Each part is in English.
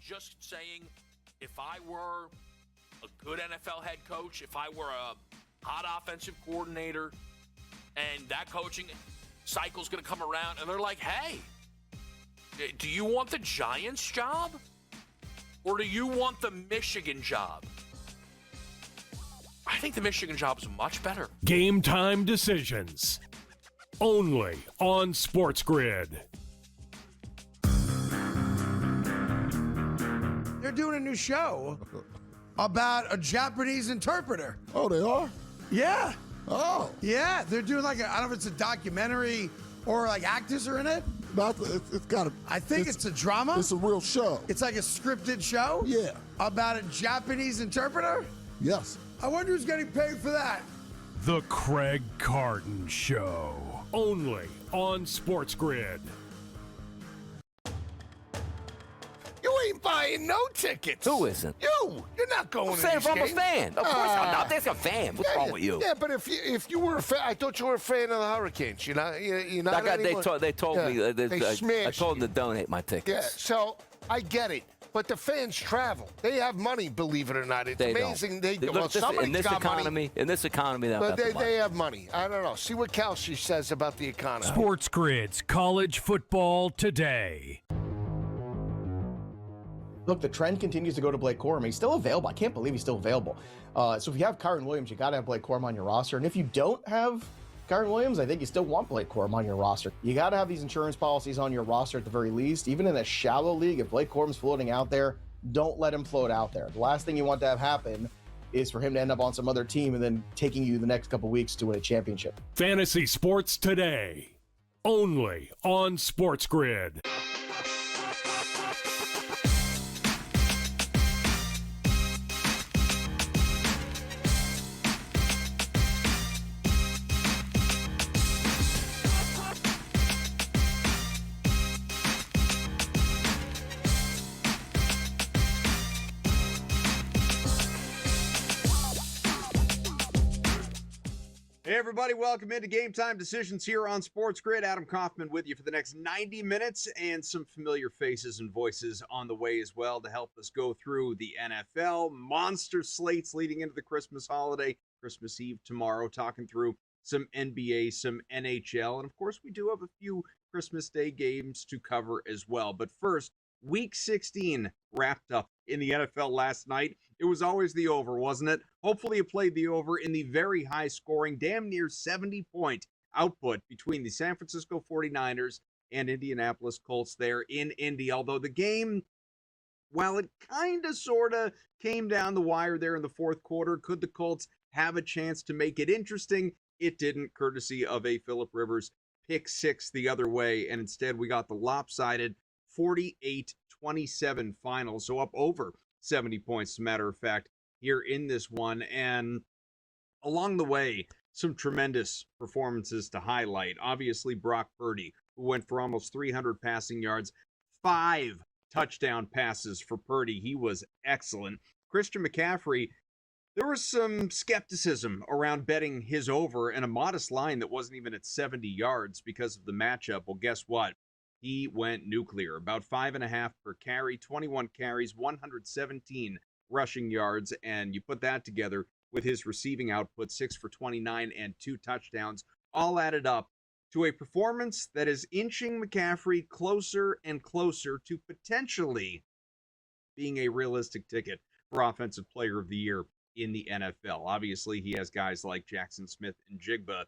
just saying, if I were a good NFL head coach, if I were a hot offensive coordinator, and that coaching cycle's going to come around, and they're like, hey, do you want the Giants job? Or do you want the Michigan job? I think the Michigan job is much better. Game time decisions. Only on SportsGrid. They're doing a new show about a Japanese interpreter. Oh, they are? Yeah. Oh. Yeah, they're doing like I don't know if it's a documentary or like actors are in it. It's got I think it's a drama. It's a real show. It's like a scripted show? Yeah. About a Japanese interpreter? Yes. I wonder who's getting paid for that. The Craig Carton Show. Only on SportsGrid. You ain't buying no tickets. Who isn't? You're not going to I'm these a games. fan. Of course I'm not. There's a fan. What's wrong with you? Yeah, but if you were a fan, I thought you were a fan of the Hurricanes. You're not anymore. They told me. They smashed I told them you. to donate my tickets. Yeah, so I get it. But the fans travel. They have money, believe it or not. It's amazing. In this economy, but they have money. I don't know. See what Kelsey says about the economy. SportsGrid's College Football Today. Look, the trend continues to go to Blake Corum. He's still available. I can't believe he's still available. So if you have Kyron Williams, you got to have Blake Corum on your roster. And if you don't have Kyron Williams, I think you still want Blake Corum on your roster. You got to have these insurance policies on your roster at the very least. Even in a shallow league, if Blake Corum's floating out there, don't let him float out there. The last thing you want to have happen is for him to end up on some other team and then taking you the next couple weeks to win a championship. Fantasy Sports Today. Only on SportsGrid. Hey everybody, welcome into Game Time Decisions here on SportsGrid. Adam Kaufman with you for the next 90 minutes and some familiar faces and voices on the way as well to help us go through the NFL monster slates leading into the Christmas holiday, Christmas Eve tomorrow, talking through some NBA, some NHL, and of course we do have a few Christmas Day games to cover as well. But first, Week 16 wrapped up in the NFL last night. It was always the over, wasn't it? Hopefully you played the over in the very high scoring, damn near 70-point output between the San Francisco 49ers and Indianapolis Colts there in Indy. Although the game, while it kind of sort of came down the wire there in the fourth quarter, could the Colts have a chance to make it interesting? It didn't, courtesy of a Phillip Rivers pick six the other way. And instead we got the lopsided 48-27 final. So up over 70 points, as a matter of fact, here in this one. And along the way, some tremendous performances to highlight. Obviously, Brock Purdy, who went for almost 300 passing yards, 5 touchdown passes for Purdy. He was excellent. Christian McCaffrey, there was some skepticism around betting his over and a modest line that wasn't even at 70 yards because of the matchup. Well, guess what? He went nuclear, about 5.5 per carry, 21 carries, 117 rushing yards, and you put that together with his receiving output, 6 for 29 and 2 touchdowns, all added up to a performance that is inching McCaffrey closer and closer to potentially being a realistic ticket for Offensive Player of the Year in the NFL. Obviously, he has guys like Jackson Smith and Jigba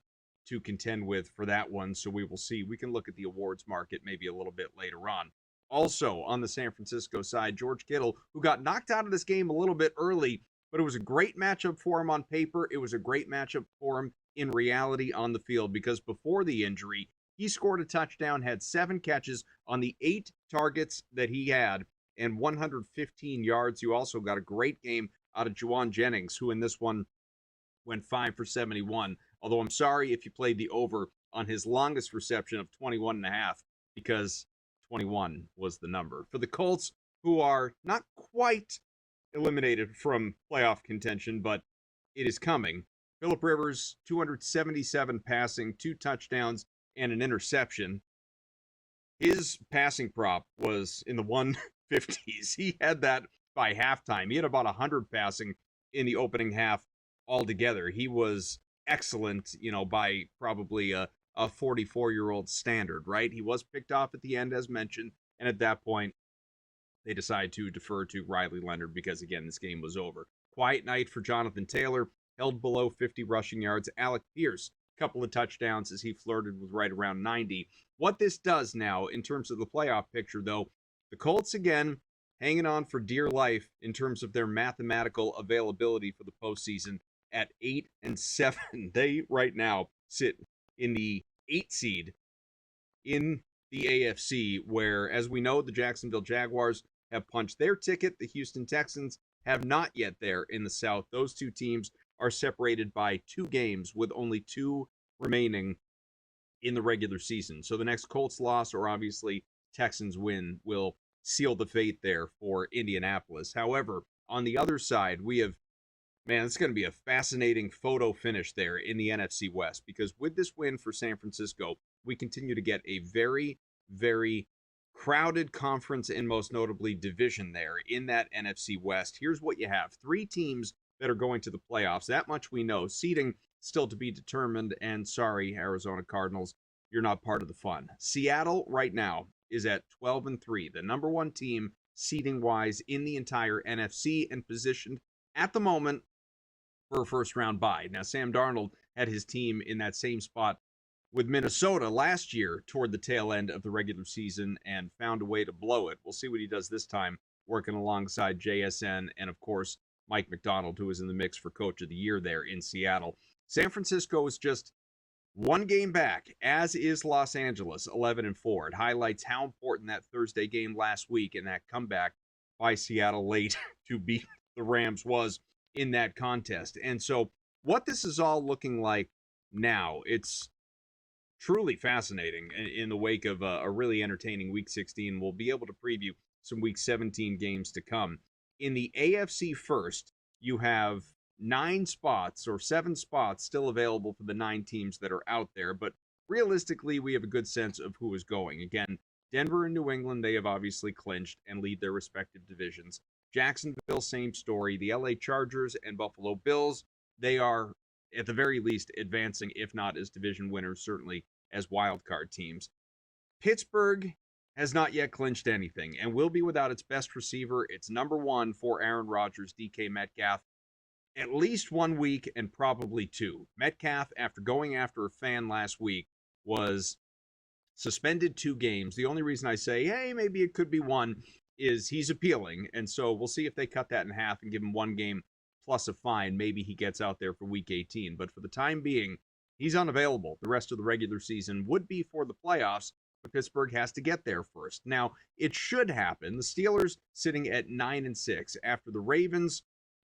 to contend with for that one, so we will see. We can look at the awards market maybe a little bit later on. Also, on the San Francisco side, George Kittle, who got knocked out of this game a little bit early, but it was a great matchup for him on paper. It was a great matchup for him in reality on the field, because before the injury, he scored a touchdown, had 7 catches on the 8 targets that he had, and 115 yards. You also got a great game out of Juwan Jennings, who in this one went 5 for 71. Although I'm sorry if you played the over on his longest reception of 21.5, because 21 was the number. For the Colts, who are not quite eliminated from playoff contention, but it is coming. Phillip Rivers, 277 passing, 2 touchdowns, and an interception. His passing prop was in the 50s. He had that by halftime. He had about 100 passing in the opening half altogether. He was excellent, by probably a 44-year-old standard, right? He was picked off at the end, as mentioned, and at that point, they decide to defer to Riley Leonard because, again, this game was over. Quiet night for Jonathan Taylor, held below 50 rushing yards. Alec Pierce, a couple of touchdowns as he flirted with right around 90. What this does now in terms of the playoff picture, though, the Colts, again, hanging on for dear life in terms of their mathematical availability for the postseason at 8-7. They, right now, sit in the 8 seed in the AFC, where, as we know, the Jacksonville Jaguars have punched their ticket. The Houston Texans have not yet there in the South. Those two teams are separated by 2 games with only 2 remaining in the regular season. So the next Colts loss or obviously Texans win will seal the fate there for Indianapolis. However, on the other side, we have, it's going to be a fascinating photo finish there in the NFC West, because with this win for San Francisco, we continue to get a very, very crowded conference and most notably division there in that NFC West. Here's what you have. 3 teams that are going to the playoffs. That much we know. Seeding still to be determined, and sorry, Arizona Cardinals, you're not part of the fun. Seattle right now is at 12-3, the number 1 team seeding-wise in the entire NFC and positioned at the moment for a first-round bye. Now, Sam Darnold had his team in that same spot with Minnesota last year toward the tail end of the regular season and found a way to blow it. We'll see what he does this time, working alongside JSN and, of course, Mike McDonald, who is in the mix for Coach of the Year there in Seattle. San Francisco is just 1 game back, as is Los Angeles, 11-4. It highlights how important that Thursday game last week and that comeback by Seattle late to beat the Rams was in that contest. And so what this is all looking like now, it's truly fascinating in the wake of a really entertaining Week 16. We'll be able to preview some Week 17 games to come. In the AFC first, you have 9 spots or 7 spots still available for the 9 teams that are out there, but realistically, we have a good sense of who is going. Again, Denver and New England, they have obviously clinched and lead their respective divisions. Jacksonville, same story. The LA Chargers and Buffalo Bills, they are, at the very least, advancing, if not as division winners, certainly as wildcard teams. Pittsburgh has not yet clinched anything and will be without its best receiver, its number 1 for Aaron Rodgers, DK Metcalf, at least 1 week and probably 2. Metcalf, after going after a fan last week, was suspended 2 games. The only reason I say, hey, maybe it could be 1, is he's appealing, and so we'll see if they cut that in half and give him 1 game plus a fine. Maybe he gets out there for Week 18, but for the time being, he's unavailable. The rest of the regular season would be for the playoffs, but Pittsburgh has to get there first. Now, it should happen. The Steelers sitting at 9-6 after the Ravens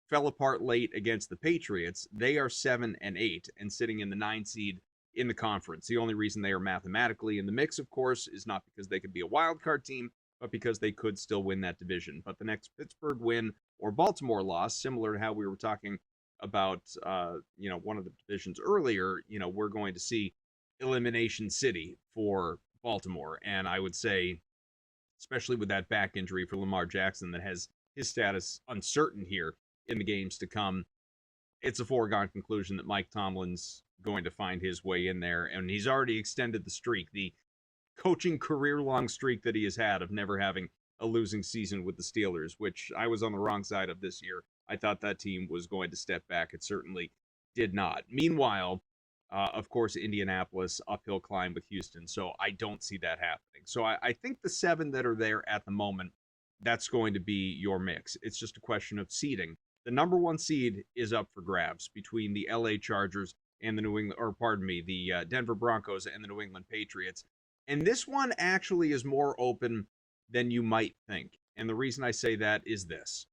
fell apart late against the Patriots. They are 7-8 and sitting in the 9 seed in the conference. The only reason they are mathematically in the mix, of course, is not because they could be a wild card team, but because they could still win that division. But the next Pittsburgh win or Baltimore loss, similar to how we were talking about, one of the divisions earlier, we're going to see Elimination City for Baltimore. And I would say, especially with that back injury for Lamar Jackson that has his status uncertain here in the games to come, it's a foregone conclusion that Mike Tomlin's going to find his way in there. And he's already extended the streak, the coaching career-long streak that he has had of never having a losing season with the Steelers, which I was on the wrong side of this year. I thought that team was going to step back. It certainly did not. Meanwhile, of course, Indianapolis, uphill climb with Houston, so I don't see that happening. So I think the 7 that are there at the moment, that's going to be your mix. It's just a question of seeding. The number 1 seed is up for grabs between the LA Chargers and the Denver Broncos and the New England Patriots. And this one actually is more open than you might think. And the reason I say that is this.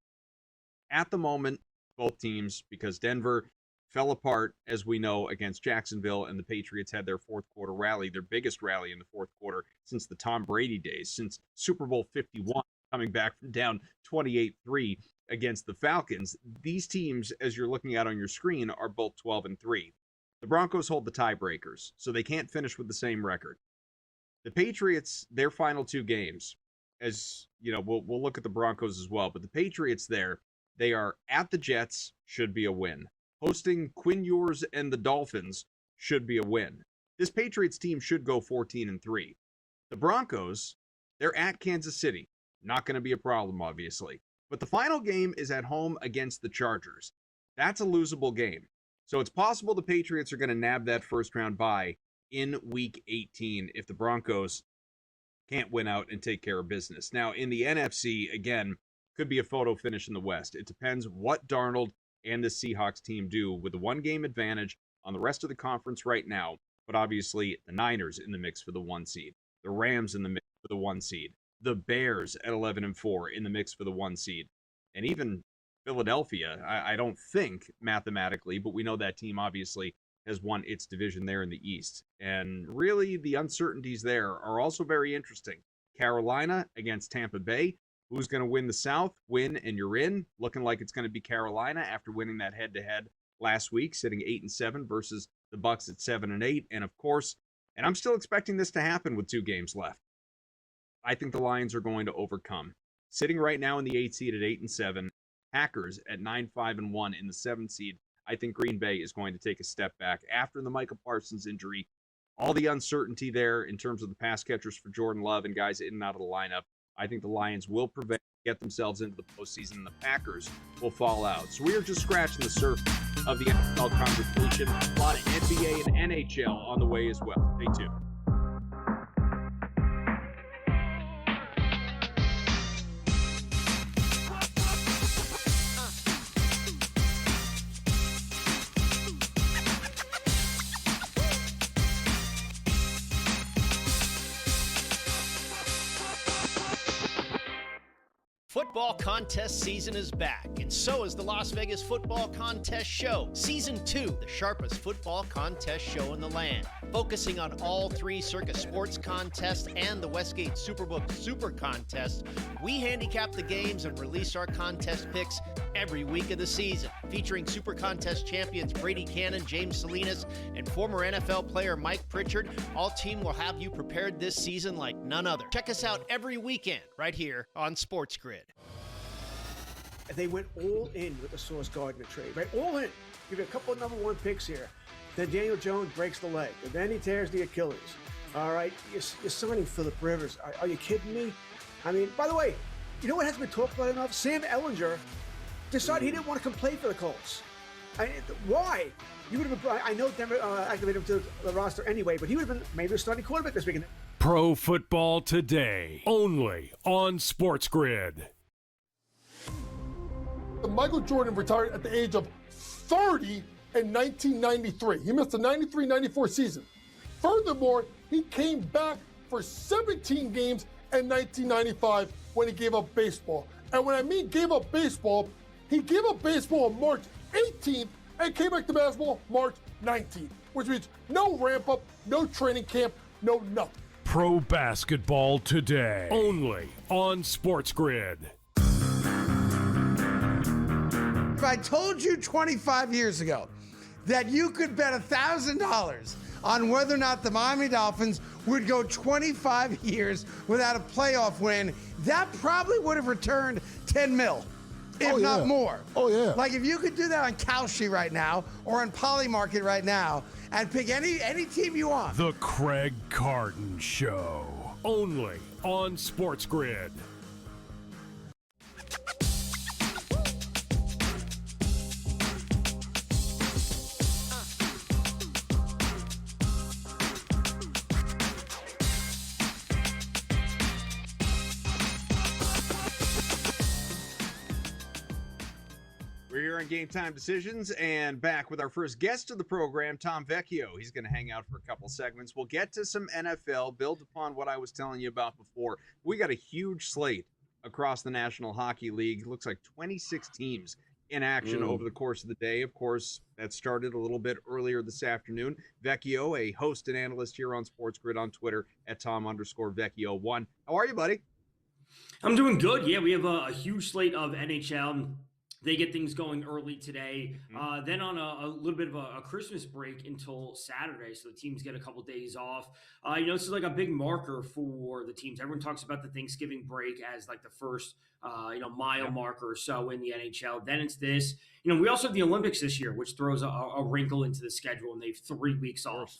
At the moment, both teams, because Denver fell apart, as we know, against Jacksonville, and the Patriots had their 4th quarter rally, their biggest rally in the 4th quarter since the Tom Brady days, since Super Bowl 51, coming back from down 28-3 against the Falcons. These teams, as you're looking at on your screen, are both 12-3. The Broncos hold the tiebreakers, so they can't finish with the same record. The Patriots, their final 2 games, as you know, we'll look at the Broncos as well. But the Patriots there, they are at the Jets, should be a win. Hosting Quinn Ewers and the Dolphins should be a win. This Patriots team should go 14-3. The Broncos, they're at Kansas City. Not going to be a problem, obviously. But the final game is at home against the Chargers. That's a losable game. So it's possible the Patriots are going to nab that first round bye in week 18 if the Broncos can't win out and take care of business. Now, in the NFC, again, could be a photo finish in the West. It depends what Darnold and the Seahawks team do with the one-game advantage on the rest of the conference right now. But obviously, the Niners in the mix for the 1 seed. The Rams in the mix for the 1 seed. The Bears at 11-4 in the mix for the 1 seed. And even Philadelphia, I don't think mathematically, but we know that team obviously has won its division there in the East. And really, the uncertainties there are also very interesting. Carolina against Tampa Bay. Who's going to win the South? Win and you're in. Looking like it's going to be Carolina after winning that head-to-head last week, sitting 8-7 versus the Bucs at 7-8. And of course, and I'm still expecting this to happen with 2 games left, I think the Lions are going to overcome. Sitting right now in the 8th seed at 8-7, Packers at 9-5-1 in the 7th seed. I think Green Bay is going to take a step back after the Micah Parsons injury. All the uncertainty there in terms of the pass catchers for Jordan Love and guys in and out of the lineup. I think the Lions will prevent, get themselves into the postseason, and the Packers will fall out. So we are just scratching the surface of the NFL conversation. A lot of NBA and NHL on the way as well. Stay tuned. Football contest season is back, and so is the Las Vegas Football Contest Show. Season 2, the sharpest football contest show in the land. Focusing on all 3 Circa Sports contests and the Westgate Superbook Super Contest, we handicap the games and release our contest picks every week of the season. Featuring Super Contest champions Brady Cannon, James Salinas, and former NFL player Mike Pritchard, all team will have you prepared this season like none other. Check us out every weekend right here on SportsGrid. They went all in with the Sauce Gardner trade, right? All in. Give you a couple of number 1 picks here. Then Daniel Jones breaks the leg. And then he tears the Achilles. All right, you're signing Phillip Rivers. Are you kidding me? I mean, by the way, you know what hasn't been talked about enough? Sam Ellinger decided he didn't want to come play for the Colts. Why? You would have been. I know Denver activated him to the roster anyway, but he would have been maybe a starting quarterback this weekend. Pro Football Today, only on SportsGrid. Michael Jordan retired at the age of 30 in 1993. He missed the 93-94 season. Furthermore, he came back for 17 games in 1995 when he gave up baseball. And when I mean gave up baseball, he gave up baseball on March 18th and came back to basketball March 19th, which means no ramp up, no training camp, no nothing. Pro Basketball Today, only on SportsGrid. If I told you 25 years ago that you could bet $1,000 on whether or not the Miami Dolphins would go 25 years without a playoff win, that probably would have returned 10 mil, if not more. Oh, yeah. Like if you could do that on Kalshi right now or on Polymarket right now and pick any team you want. The Craig Carton Show, only on SportsGrid. We're here on Game Time Decisions and back with our first guest of the program, Tom Vecchio. He's going to hang out for a couple segments. We'll get to some NFL, build upon what I was telling you about before. We got a huge slate across the National Hockey League. Looks like 26 teams in action over the course of the day. Of course, that started a little bit earlier this afternoon. Vecchio, a host and analyst here on SportsGrid on Twitter at Tom_Vecchio1. How are you, buddy? I'm doing good. Yeah, we have a huge slate of NHL They get things going early today. Then on a little bit of a Christmas break until Saturday, so the teams get a couple days off. This is like a big marker for the teams. Everyone talks about the Thanksgiving break as like the first, mile marker or so in the NHL. Then it's this. We also have the Olympics this year, which throws a wrinkle into the schedule, and they have 3 weeks off.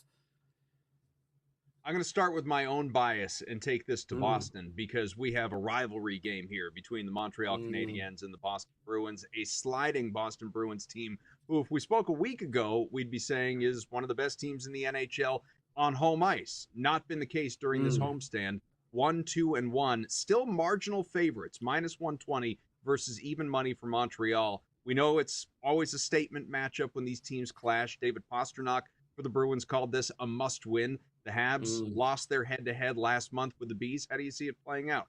I'm going to start with my own bias and take this to Boston because we have a rivalry game here between the Montreal Canadiens and the Boston Bruins, a sliding Boston Bruins team who, if we spoke a week ago, we'd be saying is one of the best teams in the NHL on home ice. Not been the case during this homestand. 1-2-1, still marginal favorites, -120 versus even money for Montreal. We know it's always a statement matchup when these teams clash. David Pastrnak for the Bruins called this a must-win. The Habs lost their head-to-head last month with the Bees. How do you see it playing out?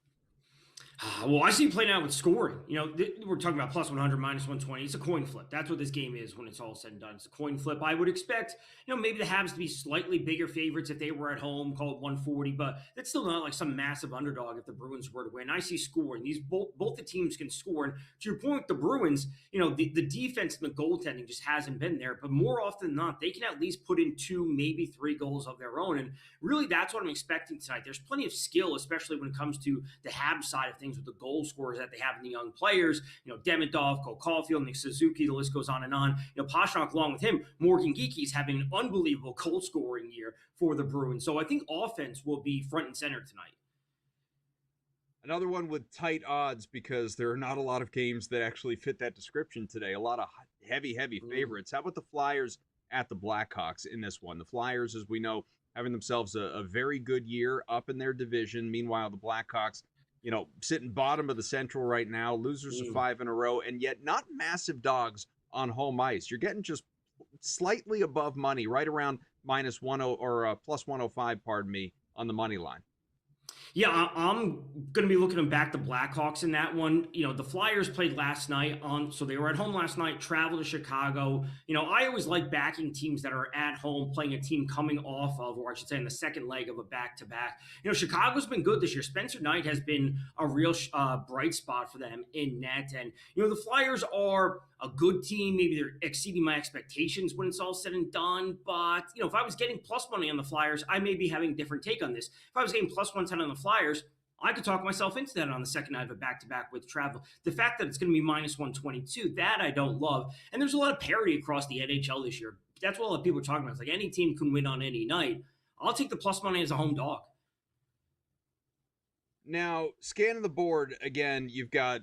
Well, I see it playing out with scoring. We're talking about plus 100, minus 120. It's a coin flip. That's what this game is when it's all said and done. It's a coin flip. I would expect, maybe the Habs to be slightly bigger favorites if they were at home, call it 140, but that's still not like some massive underdog if the Bruins were to win. I see scoring. Both the teams can score. And to your point, the Bruins, the defense and the goaltending just hasn't been there. But more often than not, they can at least put in 2, maybe 3 goals of their own. And really, that's what I'm expecting tonight. There's plenty of skill, especially when it comes to the Habs side of things with the goal scorers that they have in the young players, Demidov, Cole Caulfield, Nick Suzuki, the list goes on and on. Pastrnak, along with him, Morgan Geekie is having an unbelievable goal scoring year for the Bruins. So I think offense will be front and center tonight. Another one with tight odds because there are not a lot of games that actually fit that description today. A lot of heavy favorites. How about the Flyers at the Blackhawks in this one? The Flyers, as we know, having themselves a very good year up in their division. Meanwhile, the Blackhawks, sitting bottom of the Central right now, losers of 5 in a row, and yet not massive dogs on home ice. You're getting just slightly above money, right around minus 10 or plus 105, pardon me, on the money line. Yeah, I'm going to be looking back the Blackhawks in that one. The Flyers played last night so they were at home last night, traveled to Chicago. I always like backing teams that are at home playing a team coming off of, or I should say in the second leg of a back-to-back. Chicago's been good this year. Spencer Knight has been a real bright spot for them in net. And, the Flyers are a good team. Maybe they're exceeding my expectations when it's all said and done. But, if I was getting plus money on the Flyers, I may be having a different take on this. If I was getting plus 110 on the Flyers, I could talk myself into that on the second night of a back-to-back with travel. The fact that it's going to be minus 122, that I don't love. And there's a lot of parity across the NHL this year. That's what a lot of people are talking about. It's like any team can win on any night. I'll take the plus money as a home dog. Now, scanning the board, again, you've got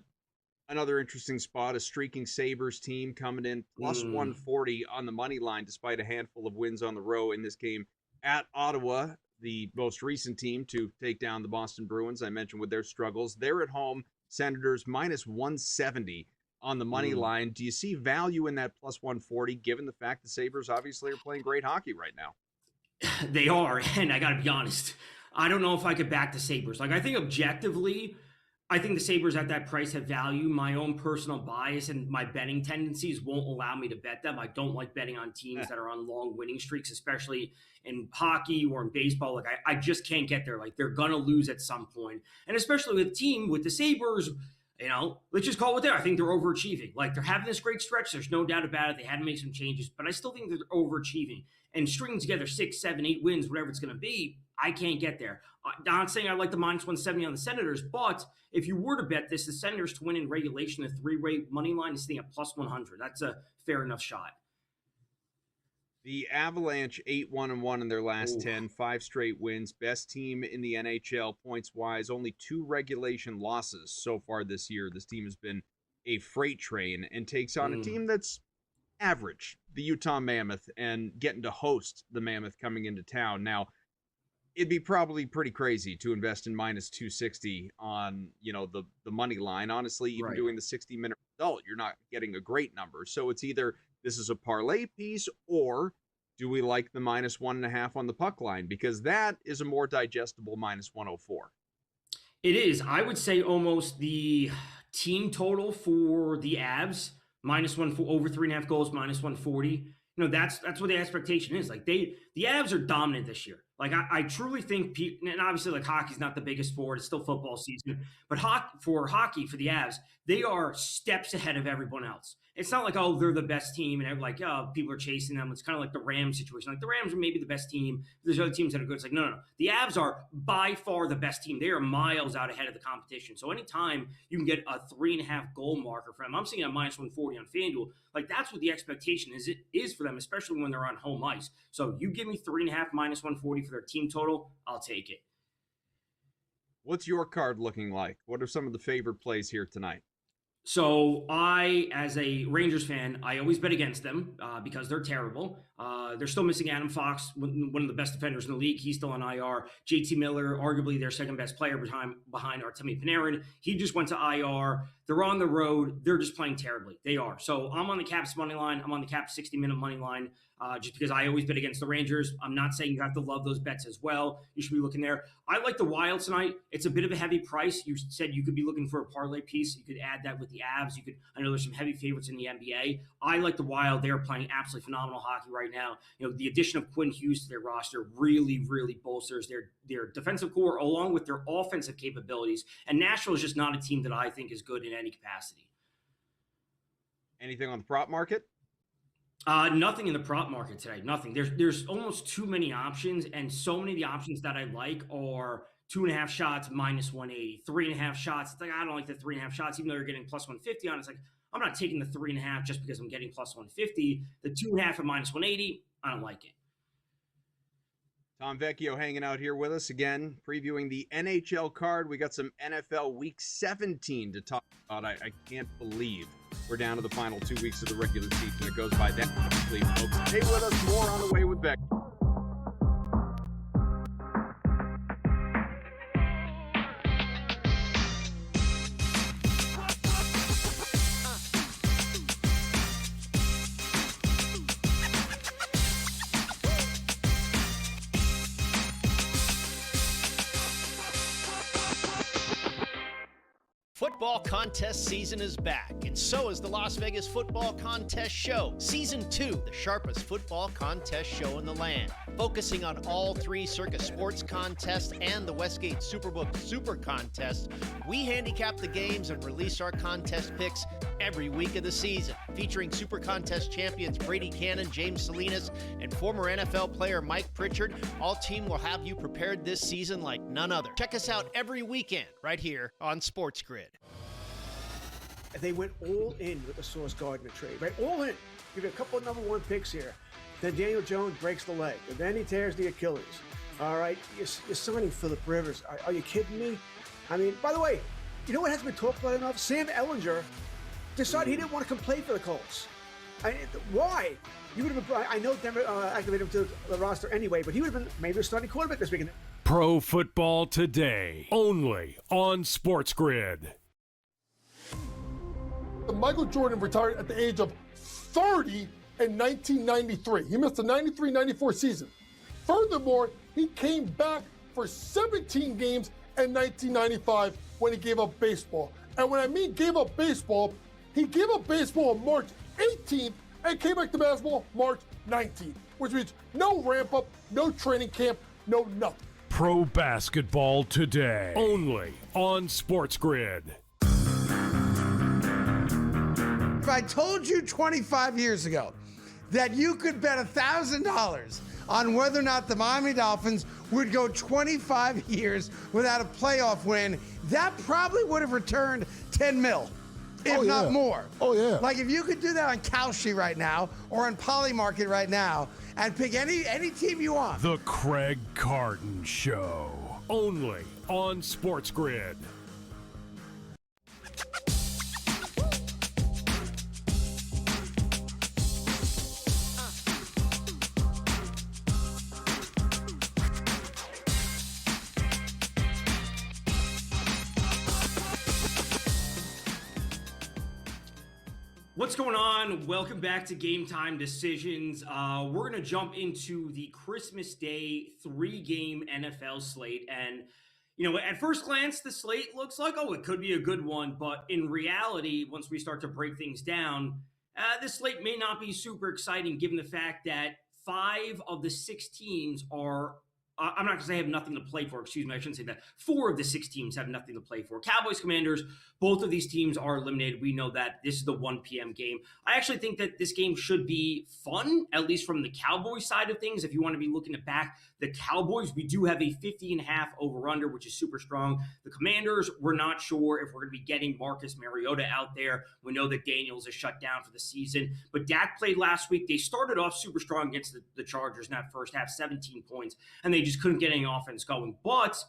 another interesting spot, a streaking Sabres team coming in plus 140 on the money line despite a handful of wins on the row in this game at Ottawa, the most recent team to take down the Boston Bruins, I mentioned with their struggles. They're at home, Senators minus 170 on the money line. Do you see value in that plus 140 given the fact the Sabres obviously are playing great hockey right now? They are, and I got to be honest, I don't know if I could back the Sabres. I think objectively, I think the Sabres at that price have value. My own personal bias and my betting tendencies won't allow me to bet them. I don't like betting on teams that are on long winning streaks, especially in hockey or in baseball. I just can't get there. They're going to lose at some point. And especially with a team with the Sabres, let's just call it what they are. I think they're overachieving. They're having this great stretch. There's no doubt about it. They had to make some changes, but I still think they're overachieving. And stringing together 6, 7, 8 wins, whatever it's going to be, I can't get there. I'm not saying I like the minus 170 on the Senators, but if you were to bet this, the Senators to win in regulation, the 3-way money line is sitting at plus 100. That's a fair enough shot. The Avalanche 8-1-1 in their last 10, 5 straight wins. Best team in the NHL points-wise. Only 2 regulation losses so far this year. This team has been a freight train and takes on a team that's average, the Utah Mammoth, and getting to host the Mammoth coming into town. Now, it'd be probably pretty crazy to invest in minus 260 on, the money line. Honestly, even doing the 60-minute result, you're not getting a great number. So it's either this is a parlay piece or do we like the minus 1.5 on the puck line? Because that is a more digestible minus 104. It is. I would say almost the team total for the Avs, minus 1 over 3.5 goals, minus 140. That's what the expectation is. They the Avs are dominant this year. Like I truly think, and obviously like hockey's not the biggest sport. It's still football season, but for the Avs, they are steps ahead of everyone else. It's not like, oh, they're the best team and like, oh, people are chasing them. It's kind of like the Rams situation. Like the Rams are maybe the best team. There's other teams that are good. It's like, no. The Avs are by far the best team. They are miles out ahead of the competition. So anytime you can get a 3.5 goal marker for them, I'm seeing a -140 on FanDuel. Like that's what the expectation is for them, especially when they're on home ice. So you give me 3.5 -140 for their team total, I'll take it. What's your card looking like? What are some of the favorite plays here tonight? So I, as a Rangers fan, I always bet against them because they're terrible. They're still missing Adam Fox, one of the best defenders in the league. He's still on IR. JT Miller, arguably their second best player behind Artemi Panarin. He just went to IR. They're on the road. They're just playing terribly. They are. So I'm on the Caps money line. I'm on the Caps 60-minute money line just because I always bet against the Rangers. I'm not saying you have to love those bets as well. You should be looking there. I like the Wild tonight. It's a bit of a heavy price. You said you could be looking for a parlay piece. You could add that with the Avs. I know there's some heavy favorites in the NBA. I like the Wild. They're playing absolutely phenomenal hockey right now. You know, the addition of Quinn Hughes to their roster really, really bolsters their defensive core along with their offensive capabilities. And Nashville is just not a team that I think is good in any capacity. Anything on the prop market? Nothing in the prop market today. Nothing. There's almost too many options, and so many of the options that I like are 2.5 shots -180, 3.5 shots. It's like I don't like the 3.5 shots, even though you're getting +150 on it. It's like I'm not taking the 3.5 just because I'm getting +150. The 2.5 at -180, I don't like it. Tom Vecchio hanging out here with us again, previewing the NHL card. We got some NFL Week 17 to talk about. I can't believe we're down to the final 2 weeks of the regular season. It goes by that quickly, folks. Stay with us. More on the way with Beck. Football contest season is back, and so is the Las Vegas Football Contest Show. Season 2, the sharpest football contest show in the land. Focusing on all 3 Circus Sports contests and the Westgate Superbook Super Contest, we handicap the games and release our contest picks every week of the season. Featuring Super Contest champions Brady Cannon, James Salinas, and former NFL player Mike Pritchard, all team will have you prepared this season like none other. Check us out every weekend right here on SportsGrid. They went all in with the Sauce Gardner trade, right? All in. Give you a couple of number 1 picks here. Then Daniel Jones breaks the leg. And then he tears the Achilles. All right? You're signing Phillip Rivers. Are you kidding me? I mean, by the way, you know what hasn't been talked about enough? Sam Ellinger decided he didn't want to come play for the Colts. Why? You would have been. I know Denver activated him to the roster anyway, but he would have been maybe a starting quarterback this weekend. Pro Football Today, only on SportsGrid. Michael Jordan retired at the age of 30 in 1993. He missed the 93-94 season. Furthermore, he came back for 17 games in 1995 when he gave up baseball. And when I mean gave up baseball, he gave up baseball on March 18th and came back to basketball March 19th, which means no ramp up, no training camp, no nothing. Pro Basketball Today, only on SportsGrid. If I told you 25 years ago that you could bet $1,000 on whether or not the Miami Dolphins would go 25 years without a playoff win, that probably would have returned 10 mil, if not more. Oh, yeah. Like if you could do that on Kalshi right now or on Polymarket right now and pick any team you want. The Craig Carton Show, only on SportsGrid. What's going on? Welcome back to Game Time Decisions. We're going to jump into the Christmas Day 3-game NFL slate. And, you know, at first glance, the slate looks like, oh, it could be a good one. But in reality, once we start to break things down, this slate may not be super exciting given the fact that 5 of the 6 teams are I'm not going to say have nothing to play for. Excuse me, I shouldn't say that. 4 of the 6 teams have nothing to play for. Cowboys, Commanders, both of these teams are eliminated. We know that. This is the 1 p.m. game. I actually think that this game should be fun, at least from the Cowboys side of things. If you want to be looking to back the Cowboys, we do have a 50.5 over-under, which is super strong. The Commanders, we're not sure if we're going to be getting Marcus Mariota out there. We know that Daniels is shut down for the season. But Dak played last week. They started off super strong against the Chargers in that first half, 17 points, and they just couldn't get any offense going. But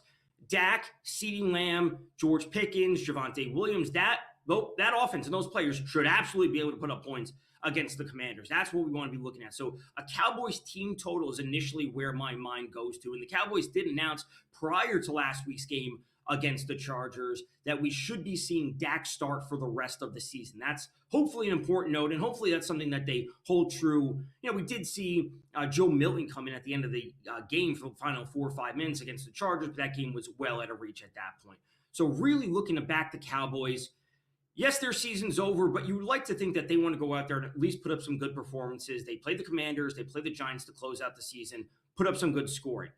Dak, CeeDee Lamb, George Pickens, Javonte Williams, that offense and those players should absolutely be able to put up points against the Commanders. That's what we want to be looking at. So a Cowboys team total is initially where my mind goes to. And the Cowboys did announce prior to last week's game against the Chargers that we should be seeing Dak start for the rest of the season. That's hopefully an important note, and hopefully that's something that they hold true. You know, we did see Joe Milton come in at the end of the game for the final 4 or 5 minutes against the Chargers, but that game was well out of reach at that point. So really looking to back the Cowboys. Yes, their season's over, but you would like to think that they want to go out there and at least put up some good performances. They play the Commanders, they play the Giants to close out the season, put up some good scoring.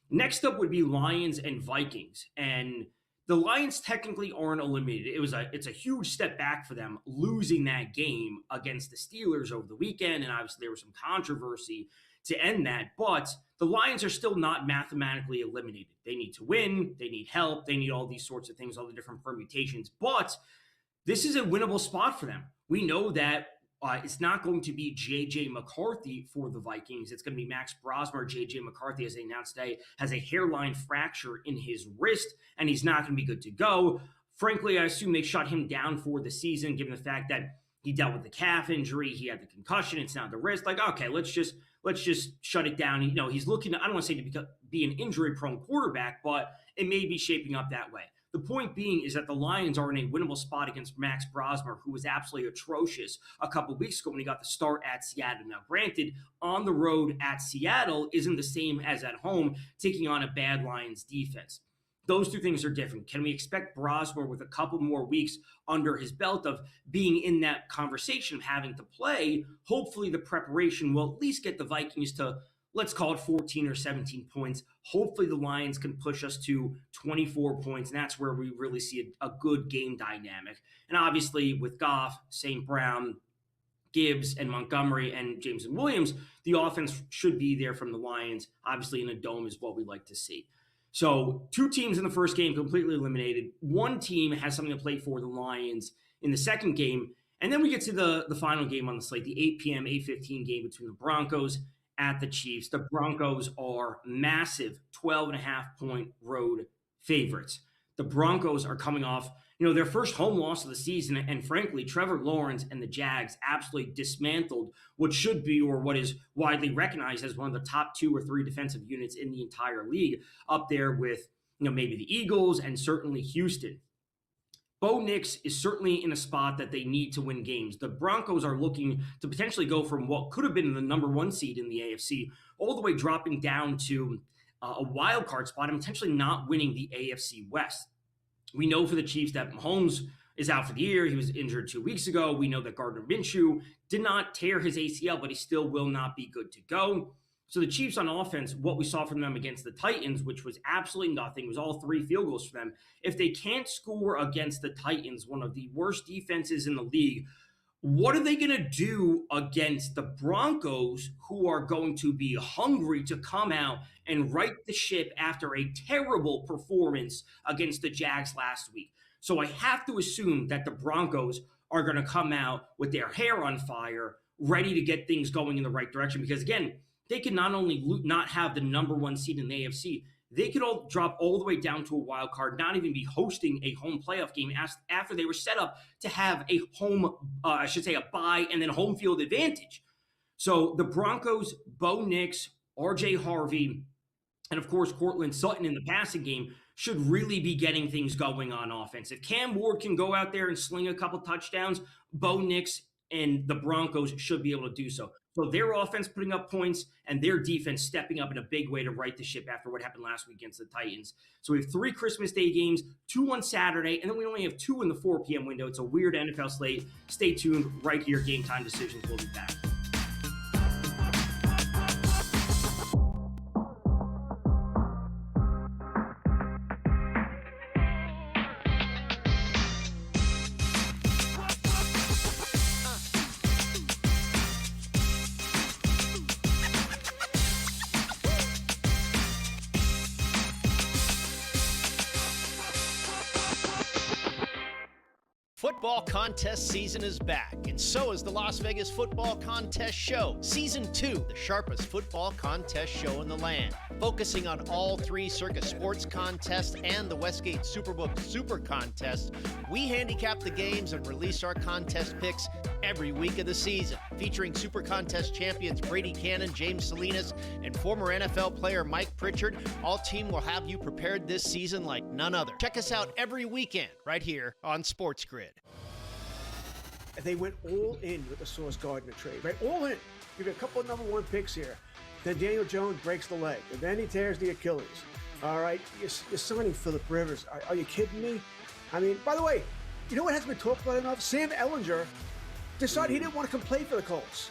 Next up would be Lions and Vikings. And the Lions technically aren't eliminated. It's a huge step back for them losing that game against the Steelers over the weekend. And obviously there was some controversy to end that. But the Lions are still not mathematically eliminated. They need to win. They need help. They need all these sorts of things, all the different permutations. But this is a winnable spot for them. We know that it's not going to be J.J. McCarthy for the Vikings. It's going to be Max Brosmer. J.J. McCarthy, as they announced today, has a hairline fracture in his wrist, and he's not going to be good to go. Frankly, I assume they shut him down for the season, given the fact that he dealt with the calf injury, he had the concussion, it's now the wrist. Like, okay, let's just shut it down. You know, he's looking, I don't want to say to be an injury-prone quarterback, but it may be shaping up that way. The point being is that the Lions are in a winnable spot against Max Brosmer, who was absolutely atrocious a couple weeks ago when he got the start at Seattle. Now, granted, on the road at Seattle isn't the same as at home, taking on a bad Lions defense. Those two things are different. Can we expect Brosmer with a couple more weeks under his belt of being in that conversation of having to play? Hopefully the preparation will at least get the Vikings to, let's call it 14 or 17 points. Hopefully the Lions can push us to 24 points, and that's where we really see a good game dynamic. And obviously with Goff, St. Brown, Gibbs, and Montgomery, and James and Williams, the offense should be there from the Lions. Obviously in a dome is what we like to see. So 2 teams in the first game completely eliminated. 1 team has something to play for, the Lions, in the second game. And then we get to the final game on the slate, the 8 p.m., 8:15 game between the Broncos at the Chiefs. The Broncos are massive 12.5-point road favorites. The Broncos are coming off, their first home loss of the season. And frankly, Trevor Lawrence and the Jags absolutely dismantled what should be, or what is widely recognized as one of the top 2 or 3 defensive units in the entire league, up there with, maybe the Eagles and certainly Houston. Bo Nix is certainly in a spot that they need to win games. The Broncos are looking to potentially go from what could have been the number 1 seed in the AFC all the way dropping down to a wild card spot and potentially not winning the AFC West. We know for the Chiefs that Mahomes is out for the year. He was injured 2 weeks ago. We know that Gardner Minshew did not tear his ACL, but he still will not be good to go. So the Chiefs on offense, what we saw from them against the Titans, which was absolutely nothing, was all 3 field goals for them. If they can't score against the Titans, one of the worst defenses in the league, what are they going to do against the Broncos, who are going to be hungry to come out and right the ship after a terrible performance against the Jags last week? So I have to assume that the Broncos are going to come out with their hair on fire, ready to get things going in the right direction. Because again, they can not only not have the number 1 seed in the AFC, they could all drop all the way down to a wild card, not even be hosting a home playoff game after they were set up to have a a bye and then home field advantage. So the Broncos, Bo Nix, RJ Harvey, and of course Cortland Sutton in the passing game should really be getting things going on offense. If Cam Ward can go out there and sling a couple touchdowns, Bo Nix and the Broncos should be able to do so. So their offense putting up points and their defense stepping up in a big way to right the ship after what happened last week against the Titans. So we have 3 Christmas Day games, 2 on Saturday, and then we only have 2 in the 4 p.m. window. It's a weird NFL slate. Stay tuned right here. Game Time Decisions will be back. football contest season is back, and so is the Las Vegas Football Contest Show. Season 2, the sharpest football contest show in the land. Focusing on all three Circa Sports contests and the Westgate Superbook Super Contest, we handicap the games and release our contest picks every week of the season. Featuring Super Contest champions Brady Cannon, James Salinas, and former NFL player Mike Pritchard, all team will have you prepared this season like none other. Check us out every weekend right here on SportsGrid. They went all in with the Sauce Gardner trade, right? All in. Give you a couple of number one picks here. Then Daniel Jones breaks the leg, and then he tears the Achilles. All right, you're signing Phillip Rivers. Are you kidding me? I mean, by the way, you know what hasn't been talked about enough? Sam Ellinger decided he didn't want to come play for the Colts.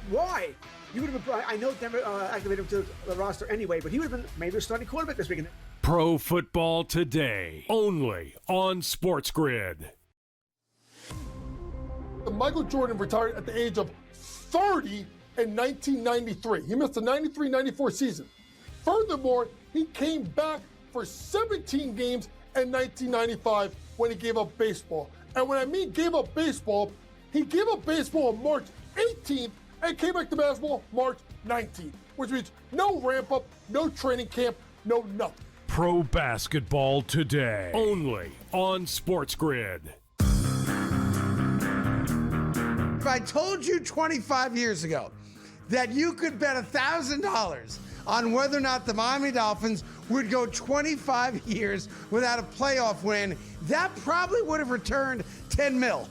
Why? You would have been. I know Denver activated him to the roster anyway, but he would have been maybe a starting quarterback this weekend. Pro Football Today, only on SportsGrid. Michael Jordan retired at the age of 30 in 1993. He missed the 93-94 season. Furthermore, he came back for 17 games in 1995 when he gave up baseball. And when I mean gave up baseball, he gave up baseball on March 18th and came back to basketball March 19th, which means no ramp up, no training camp, no nothing. Pro Basketball Today, only on SportsGrid. If I told you 25 years ago that you could bet $1,000 on whether or not the Miami Dolphins would go 25 years without a playoff win, that probably would have returned 10 mil,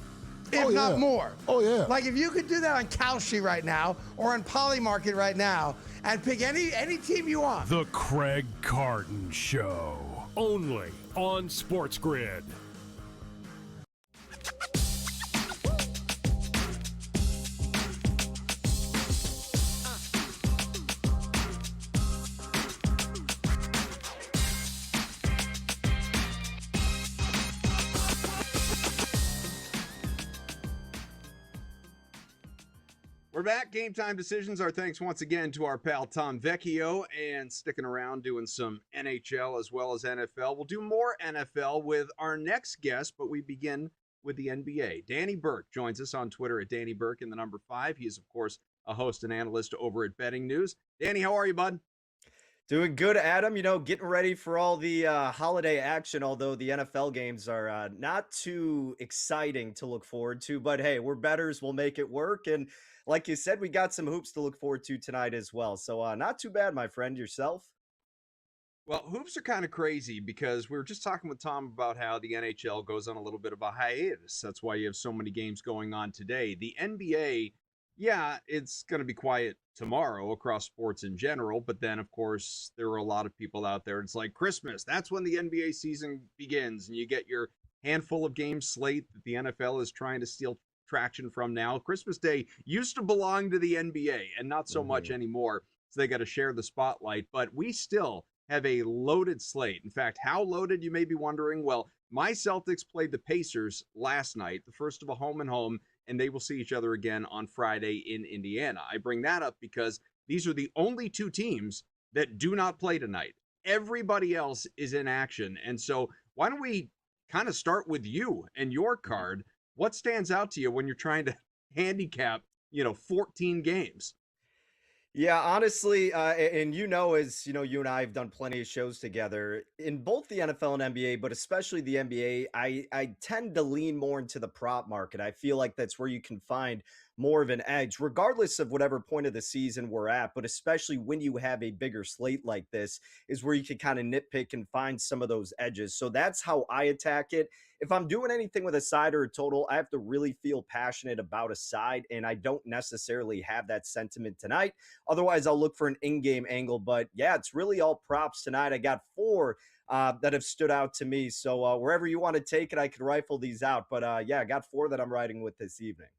if not more. Oh, yeah. Like if you could do that on Kalshi right now or on Polymarket right now and pick any team you want. The Craig Carton Show, only on SportsGrid. We're back. Game Time Decisions. Our thanks once again to our pal Tom Vecchio, and sticking around doing some NHL as well as NFL. We'll do more NFL with our next guest, but we begin with the NBA. Danny Burke joins us on Twitter at Danny Burke in the number 5. He is, of course, a host and analyst over at Betting News. Danny, how are you, bud? Doing good, Adam. You know, getting ready for all the holiday action, although the NFL games are not too exciting to look forward to. But hey, we're bettors. We'll make it work. And like you said, we got some hoops to look forward to tonight as well. So not too bad, my friend. Yourself? Well, hoops are kind of crazy because we were just talking with Tom about how the NHL goes on a little bit of a hiatus. That's why you have so many games going on today. The NBA, yeah, it's going to be quiet tomorrow across sports in general. But then, of course, there are a lot of people out there. It's like Christmas. That's when the NBA season begins. And you get your handful of games slate that the NFL is trying to steal traction from now. Christmas Day used to belong to the NBA and not so much anymore. So they got to share the spotlight. But we still have a loaded slate. In fact, how loaded, you may be wondering? Well, my Celtics played the Pacers last night, the first of a home and home, and they will see each other again on Friday in Indiana. I bring that up because these are the only two teams that do not play tonight. Everybody else is in action. And so why don't we kind of start with you and your card? What stands out to you when you're trying to handicap, 14 games? Yeah, honestly, and as you and I have done plenty of shows together in both the NFL and NBA, but especially the NBA, I tend to lean more into the prop market. I feel like that's where you can find more of an edge, regardless of whatever point of the season we're at, but especially when you have a bigger slate like this is where you can kind of nitpick and find some of those edges. So that's how I attack it. If I'm doing anything with a side or a total, I have to really feel passionate about a side, and I don't necessarily have that sentiment tonight. Otherwise, I'll look for an in-game angle. But yeah, it's really all props tonight. I got 4 that have stood out to me. So wherever you want to take it, I could rifle these out. But yeah, I got 4 that I'm riding with this evening.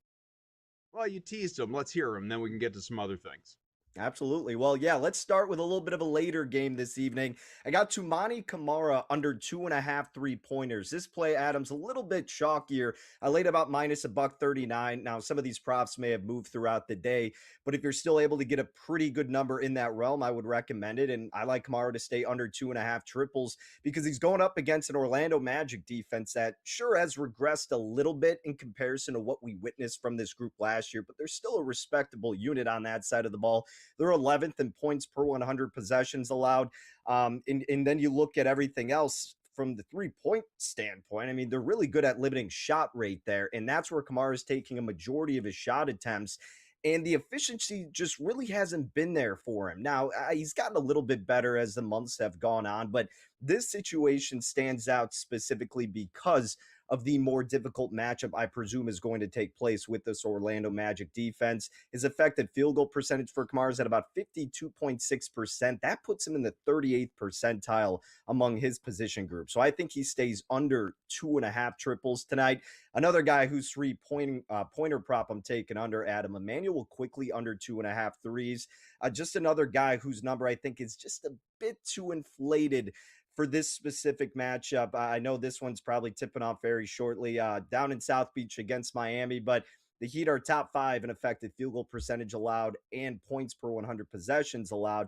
Well, you teased them. Let's hear them. Then we can get to some other things. Absolutely. Well, yeah, let's start with a little bit of a later game this evening. I got Tumani Kamara under 2.5 3-pointers. This play, Adams, a little bit chalkier. I laid about minus a buck 39. Now, some of these props may have moved throughout the day, but if you're still able to get a pretty good number in that realm, I would recommend it. And I like Kamara to stay under 2.5 triples because he's going up against an Orlando Magic defense that sure has regressed a little bit in comparison to what we witnessed from this group last year, but there's still a respectable unit on that side of the ball. They're 11th in points per 100 possessions allowed. And then you look at everything else from the 3-point standpoint. I mean, they're really good at limiting shot rate there. And that's where Kamara is taking a majority of his shot attempts. And the efficiency just really hasn't been there for him. Now, he's gotten a little bit better as the months have gone on, but this situation stands out specifically because of the more difficult matchup I presume is going to take place with this Orlando Magic defense. His effective field goal percentage for Kamara is at about 52.6%. That puts him in the 38th percentile among his position group. So I think he stays under 2.5 triples tonight. Another guy who's pointer prop I'm taking under, Adam, Emmanuel quickly under 2.5 threes. Just another guy whose number I think is just a bit too inflated for this specific matchup. I know this one's probably tipping off very shortly down in South Beach against Miami, but the Heat are top 5 in effective field goal percentage allowed and points per 100 possessions allowed.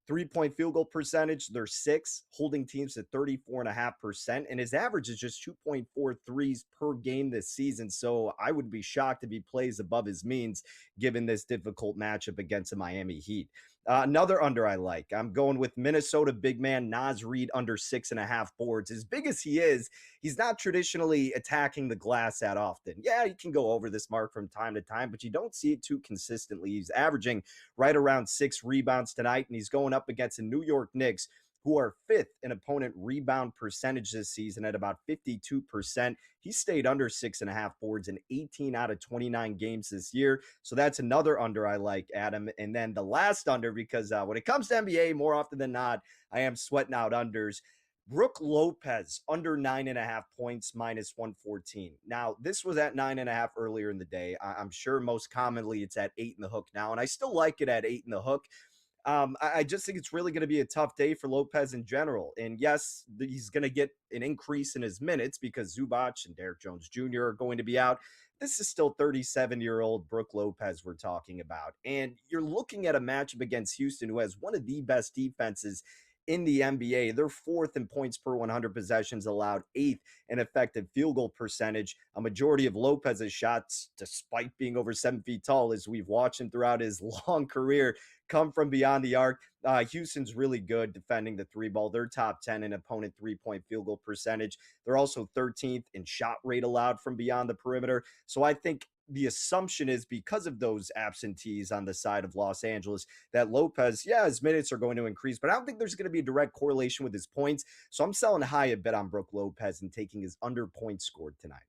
3-point field goal percentage, they're 6, holding teams at 34.5%, and his average is just 2.4 threes per game this season. So I would be shocked if he plays above his means given this difficult matchup against the Miami Heat. Another under I like. I'm going with Minnesota big man Naz Reid under 6.5 boards. As big as he is, he's not traditionally attacking the glass that often. Yeah, he can go over this mark from time to time, but you don't see it too consistently. He's averaging right around 6 rebounds tonight, and he's going up against the New York Knicks, who are 5th in opponent rebound percentage this season at about 52%. He stayed under 6.5 boards in 18 out of 29 games this year. So that's another under I like, Adam. And then the last under, because when it comes to NBA, more often than not, I am sweating out unders. Brook Lopez under 9.5 points minus 114. Now, this was at 9.5 earlier in the day. I'm sure most commonly it's at 8 in the hook now, and I still like it at 8 in the hook. I just think it's really going to be a tough day for Lopez in general. And yes, he's going to get an increase in his minutes because Zubac and Derrick Jones Jr. are going to be out. This is still 37-year-old Brook Lopez we're talking about. And you're looking at a matchup against Houston, who has one of the best defenses in the NBA. They're 4th in points per 100 possessions allowed, 8th in effective field goal percentage. A majority of Lopez's shots, despite being over 7 feet tall, as we've watched him throughout his long career, come from beyond the arc. Houston's really good defending the 3 ball. They're top 10 in opponent 3-point field goal percentage. They're also 13th in shot rate allowed from beyond the perimeter. So I think the assumption is because of those absentees on the side of Los Angeles that Lopez, yeah, his minutes are going to increase, but I don't think there's going to be a direct correlation with his points. So I'm selling high a bit on Brook Lopez and taking his under points scored tonight.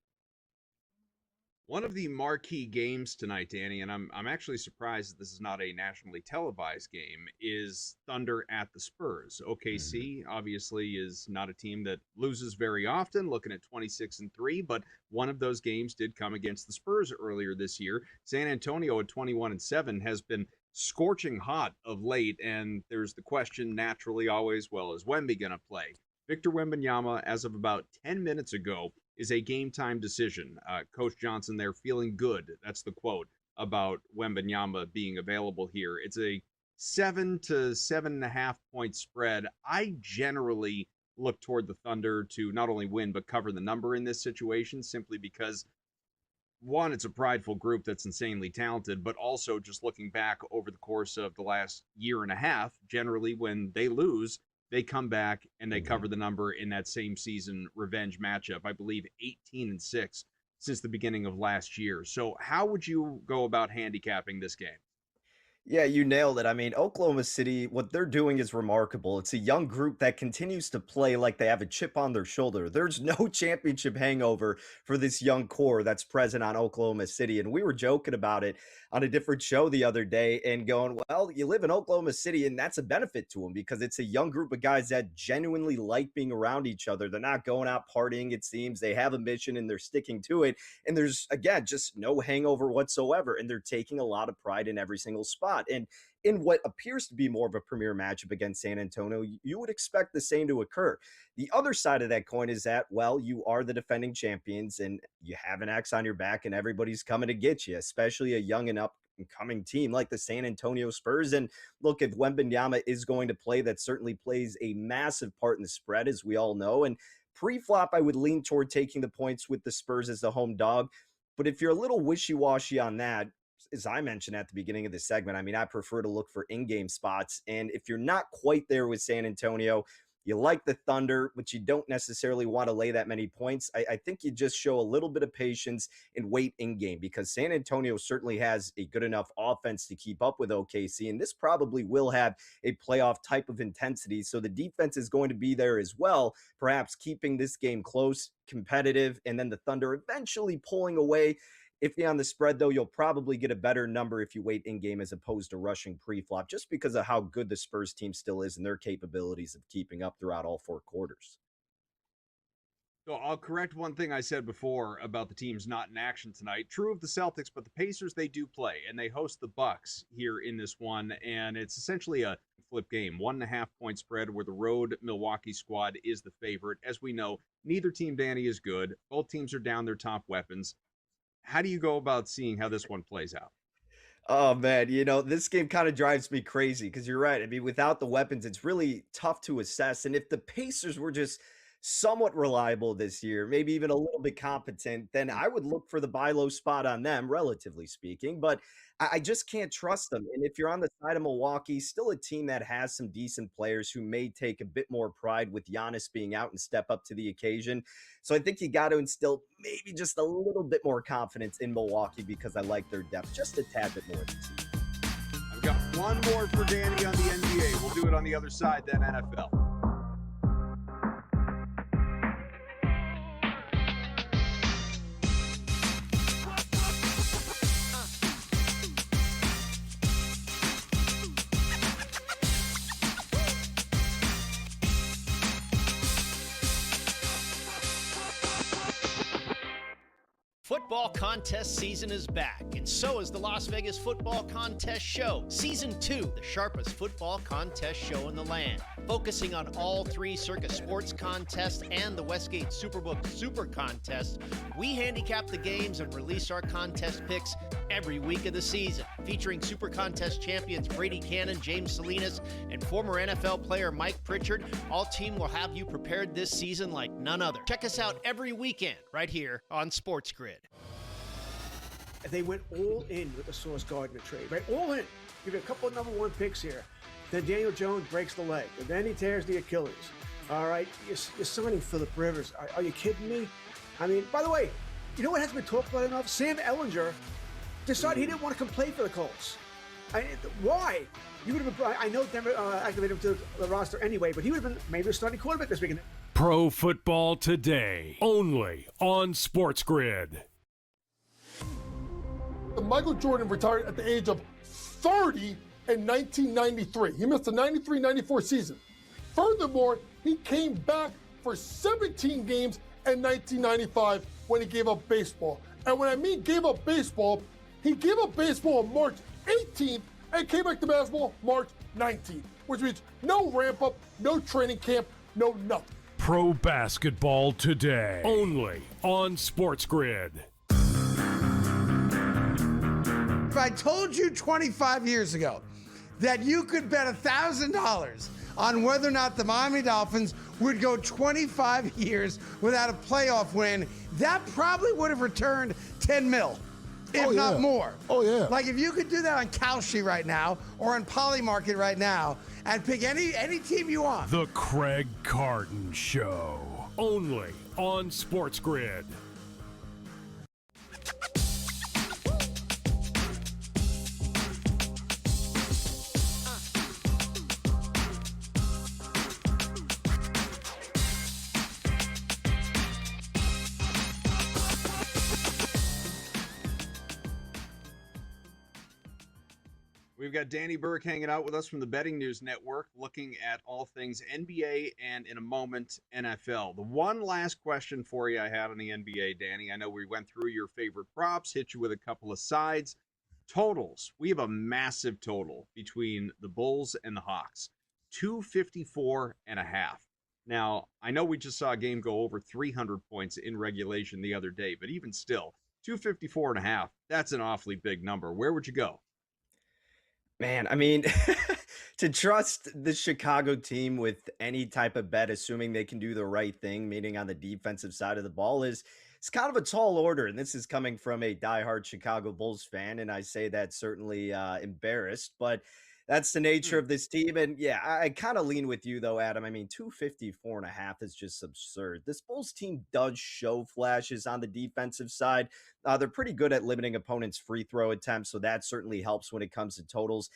One of the marquee games tonight, Danny, and I'm actually surprised that this is not a nationally televised game, is Thunder at the Spurs. OKC obviously is not a team that loses very often, looking at 26-3, but one of those games did come against the Spurs earlier this year. San Antonio at 21-7 has been scorching hot of late, and there's the question naturally always, well, is Wemby going to play? Victor Wembanyama, as of about 10 minutes ago, is a game-time decision. Coach Johnson there feeling good, that's the quote, about Wembanyama being available here. It's a 7 to 7.5 point spread. I generally look toward the Thunder to not only win, but cover the number in this situation, simply because, one, it's a prideful group that's insanely talented, but also just looking back over the course of the last year and a half, generally when they lose, they come back and they cover the number in that same season revenge matchup. I believe 18-6 since the beginning of last year. So how would you go about handicapping this game? Yeah, you nailed it. I mean, Oklahoma City, what they're doing is remarkable. It's a young group that continues to play like they have a chip on their shoulder. There's no championship hangover for this young core that's present on Oklahoma City. And we were joking about it on a different show the other day and going, well, you live in Oklahoma City and that's a benefit to them because it's a young group of guys that genuinely like being around each other. They're not going out partying, it seems. They have a mission and they're sticking to it. And there's, again, just no hangover whatsoever. And they're taking a lot of pride in every single spot. spot. And in what appears to be more of a premier matchup against San Antonio, you would expect the same to occur. The other side of that coin is that, well, you are the defending champions and you have an X on your back and everybody's coming to get you, especially a young and up and coming team like the San Antonio Spurs. And look, if Wembanyama is going to play, that certainly plays a massive part in the spread, as we all know. And pre-flop, I would lean toward taking the points with the Spurs as the home dog. But if you're a little wishy-washy on that, as I mentioned at the beginning of the segment, I mean, I prefer to look for in-game spots. And if you're not quite there with San Antonio, you like the Thunder, but you don't necessarily want to lay that many points, I think you just show a little bit of patience and wait in-game, because San Antonio certainly has a good enough offense to keep up with OKC, and this probably will have a playoff type of intensity. So the defense is going to be there as well, perhaps keeping this game close, competitive, and then the Thunder eventually pulling away. If you're on the spread, though, you'll probably get a better number if you wait in-game as opposed to rushing pre-flop, just because of how good the Spurs team still is and their capabilities of keeping up throughout all four quarters. So I'll correct one thing I said before about the teams not in action tonight. True of the Celtics, but the Pacers, they do play, and they host the Bucks here in this one, and it's essentially a flip game, 1.5 point spread where the road Milwaukee squad is the favorite. As we know, neither team, Danny, is good. Both teams are down their top weapons. How do you go about seeing how this one plays out? Oh, man, this game kind of drives me crazy because you're right. I mean, without the weapons, it's really tough to assess. And if the Pacers were just somewhat reliable this year, maybe even a little bit competent, then I would look for the buy low spot on them, relatively speaking. But I just can't trust them. And if you're on the side of Milwaukee, still a team that has some decent players who may take a bit more pride with Giannis being out and step up to the occasion. So I think you got to instill maybe just a little bit more confidence in Milwaukee, because I like their depth just a tad bit more this season. I've got one more for Danny on the NBA. We'll do it on the other side, then NFL. Football contest season is back, and so is the Las Vegas Football Contest Show. Season 2, the sharpest football contest show in the land. Focusing on all three Circa Sports contests and the Westgate Superbook Super Contest, we handicap the games and release our contest picks every week of the season. Featuring Super Contest champions Brady Cannon, James Salinas, and former NFL player Mike Pritchard, all team will have you prepared this season like none other. Check us out every weekend right here on SportsGrid. They went all in with the Sauce Gardner trade, right? All in. Give you a couple of number one picks here. Then Daniel Jones breaks the leg, and then he tears the Achilles. All right, you're signing Phillip Rivers. Are you kidding me? I mean, by the way, you know what hasn't been talked about enough? Sam Ellinger decided he didn't want to come play for the Colts. Why? You would have been. I know Denver activated him to the roster anyway, but he would have been maybe the starting quarterback this weekend. Pro Football Today, only on SportsGrid. Michael Jordan retired at the age of 30 in 1993. He missed the 93-94 season. Furthermore, he came back for 17 games in 1995 when he gave up baseball. And when I mean gave up baseball, he gave up baseball on March 18th and came back to basketball March 19th, which means no ramp up, no training camp, no nothing. Pro Basketball Today, only on SportsGrid. If I told you 25 years ago that you could bet $1,000 on whether or not the Miami Dolphins would go 25 years without a playoff win, that probably would have returned 10 mil, if not more. Oh, yeah. Like if you could do that on Kalshi right now or on Polymarket right now and pick any team you want. The Craig Carton Show, only on SportsGrid. We've got Danny Burke hanging out with us from the Betting News Network, looking at all things NBA and, in a moment, NFL. The one last question for you I had on the NBA, Danny. I know we went through your favorite props, hit you with a couple of sides. Totals. We have a massive total between the Bulls and the Hawks. 254.5. Now, I know we just saw a game go over 300 points in regulation the other day, but even still, 254.5, that's an awfully big number. Where would you go? Man, I mean, to trust the Chicago team with any type of bet, assuming they can do the right thing, meaning on the defensive side of the ball, is it's kind of a tall order. And this is coming from a diehard Chicago Bulls fan. And I say that certainly embarrassed, but that's the nature of this team. And yeah, I kind of lean with you though, Adam. I mean, 254.5 is just absurd. This Bulls team does show flashes on the defensive side. They're pretty good at limiting opponents' free throw attempts. So that certainly helps when it comes to totals.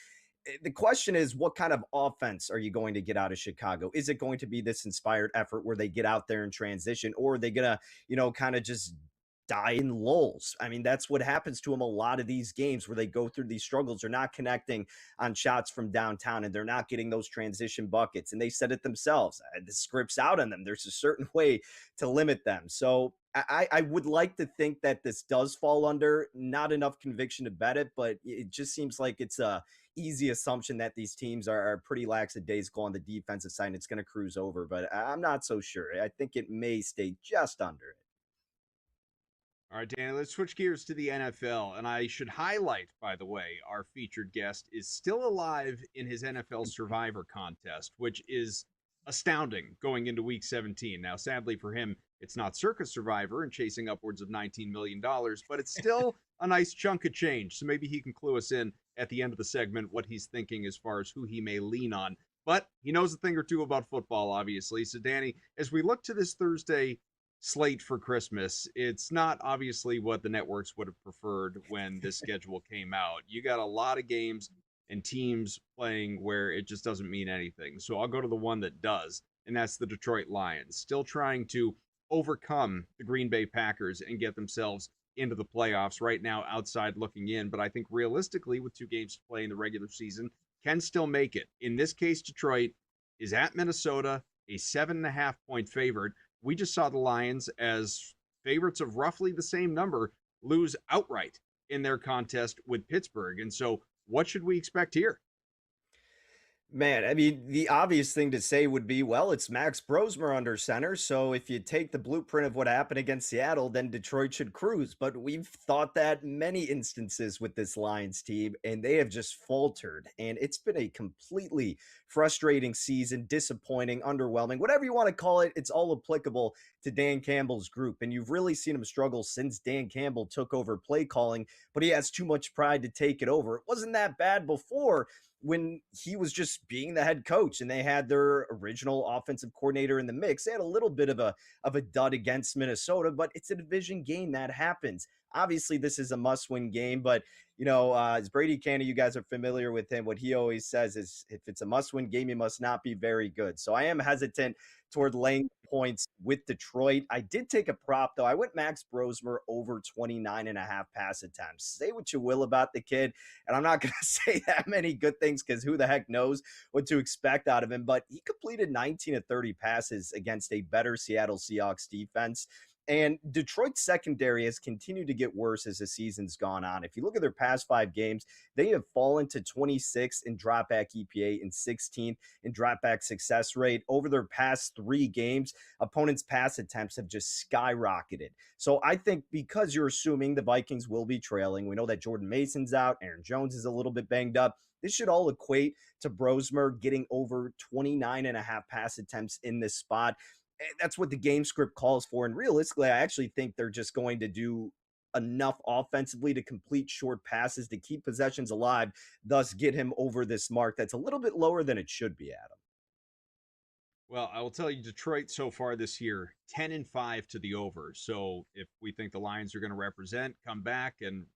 The question is, what kind of offense are you going to get out of Chicago? Is it going to be this inspired effort where they get out there in transition, or are they going to, kind of just die in lulls? I mean, that's what happens to them a lot of these games where they go through these struggles. They're not connecting on shots from downtown, and they're not getting those transition buckets. And they said it themselves. The script's out on them. There's a certain way to limit them. So I would like to think that this does fall under not enough conviction to bet it, but it just seems like it's a easy assumption that these teams are pretty lackadaisical on the defensive side, and it's going to cruise over, but I'm not so sure. I think it may stay just under it. All right, Danny, let's switch gears to the NFL. And I should highlight, by the way, our featured guest is still alive in his NFL Survivor contest, which is astounding going into week 17. Now, sadly for him, it's not Circus Survivor and chasing upwards of $19 million, but it's still a nice chunk of change. So maybe he can clue us in at the end of the segment what he's thinking as far as who he may lean on. But he knows a thing or two about football, obviously. So, Danny, as we look to this Thursday slate for Christmas, it's not obviously what the networks would have preferred when this schedule came out. You got a lot of games and teams playing where it just doesn't mean anything. So I'll go to the one that does, and that's the Detroit Lions, still trying to overcome the Green Bay Packers and get themselves into the playoffs right now, outside looking in. But I think realistically, with 2 games to play in the regular season, can still make it. In this case, Detroit is at Minnesota, a 7.5-point favorite. We just saw the Lions, as favorites of roughly the same number, lose outright in their contest with Pittsburgh. And so what should we expect here? Man, I mean, the obvious thing to say would be, well, it's Max Brosmer under center. So if you take the blueprint of what happened against Seattle, then Detroit should cruise. But we've thought that many instances with this Lions team, and they have just faltered. And it's been a completely frustrating season, disappointing, underwhelming, whatever you want to call it. It's all applicable to Dan Campbell's group. And you've really seen him struggle since Dan Campbell took over play calling, but he has too much pride to take it over. It wasn't that bad before, when he was just being the head coach and they had their original offensive coordinator in the mix. They had a little bit of a dud against Minnesota, but it's a division game that happens. Obviously, this is a must-win game, but as Brady Cannon, you guys are familiar with him. What he always says is, if it's a must-win game, you must not be very good. So I am hesitant toward laying points with Detroit. I did take a prop, though. I went Max Brosmer over 29.5 pass attempts. Say what you will about the kid, and I'm not going to say that many good things because who the heck knows what to expect out of him, but he completed 19 of 30 passes against a better Seattle Seahawks defense. And Detroit's secondary has continued to get worse as the season's gone on. If you look at their past 5 games, they have fallen to 26th in dropback EPA and 16th in dropback success rate. Over their past 3 games, opponents' pass attempts have just skyrocketed. So I think because you're assuming the Vikings will be trailing, we know that Jordan Mason's out, Aaron Jones is a little bit banged up. This should all equate to Brosmer getting over 29.5 pass attempts in this spot. That's what the game script calls for. And realistically, I actually think they're just going to do enough offensively to complete short passes to keep possessions alive, thus get him over this mark that's a little bit lower than it should be, Adam. Well, I will tell you, Detroit so far this year, 10-5 to the over. So if we think the Lions are going to represent, come back and,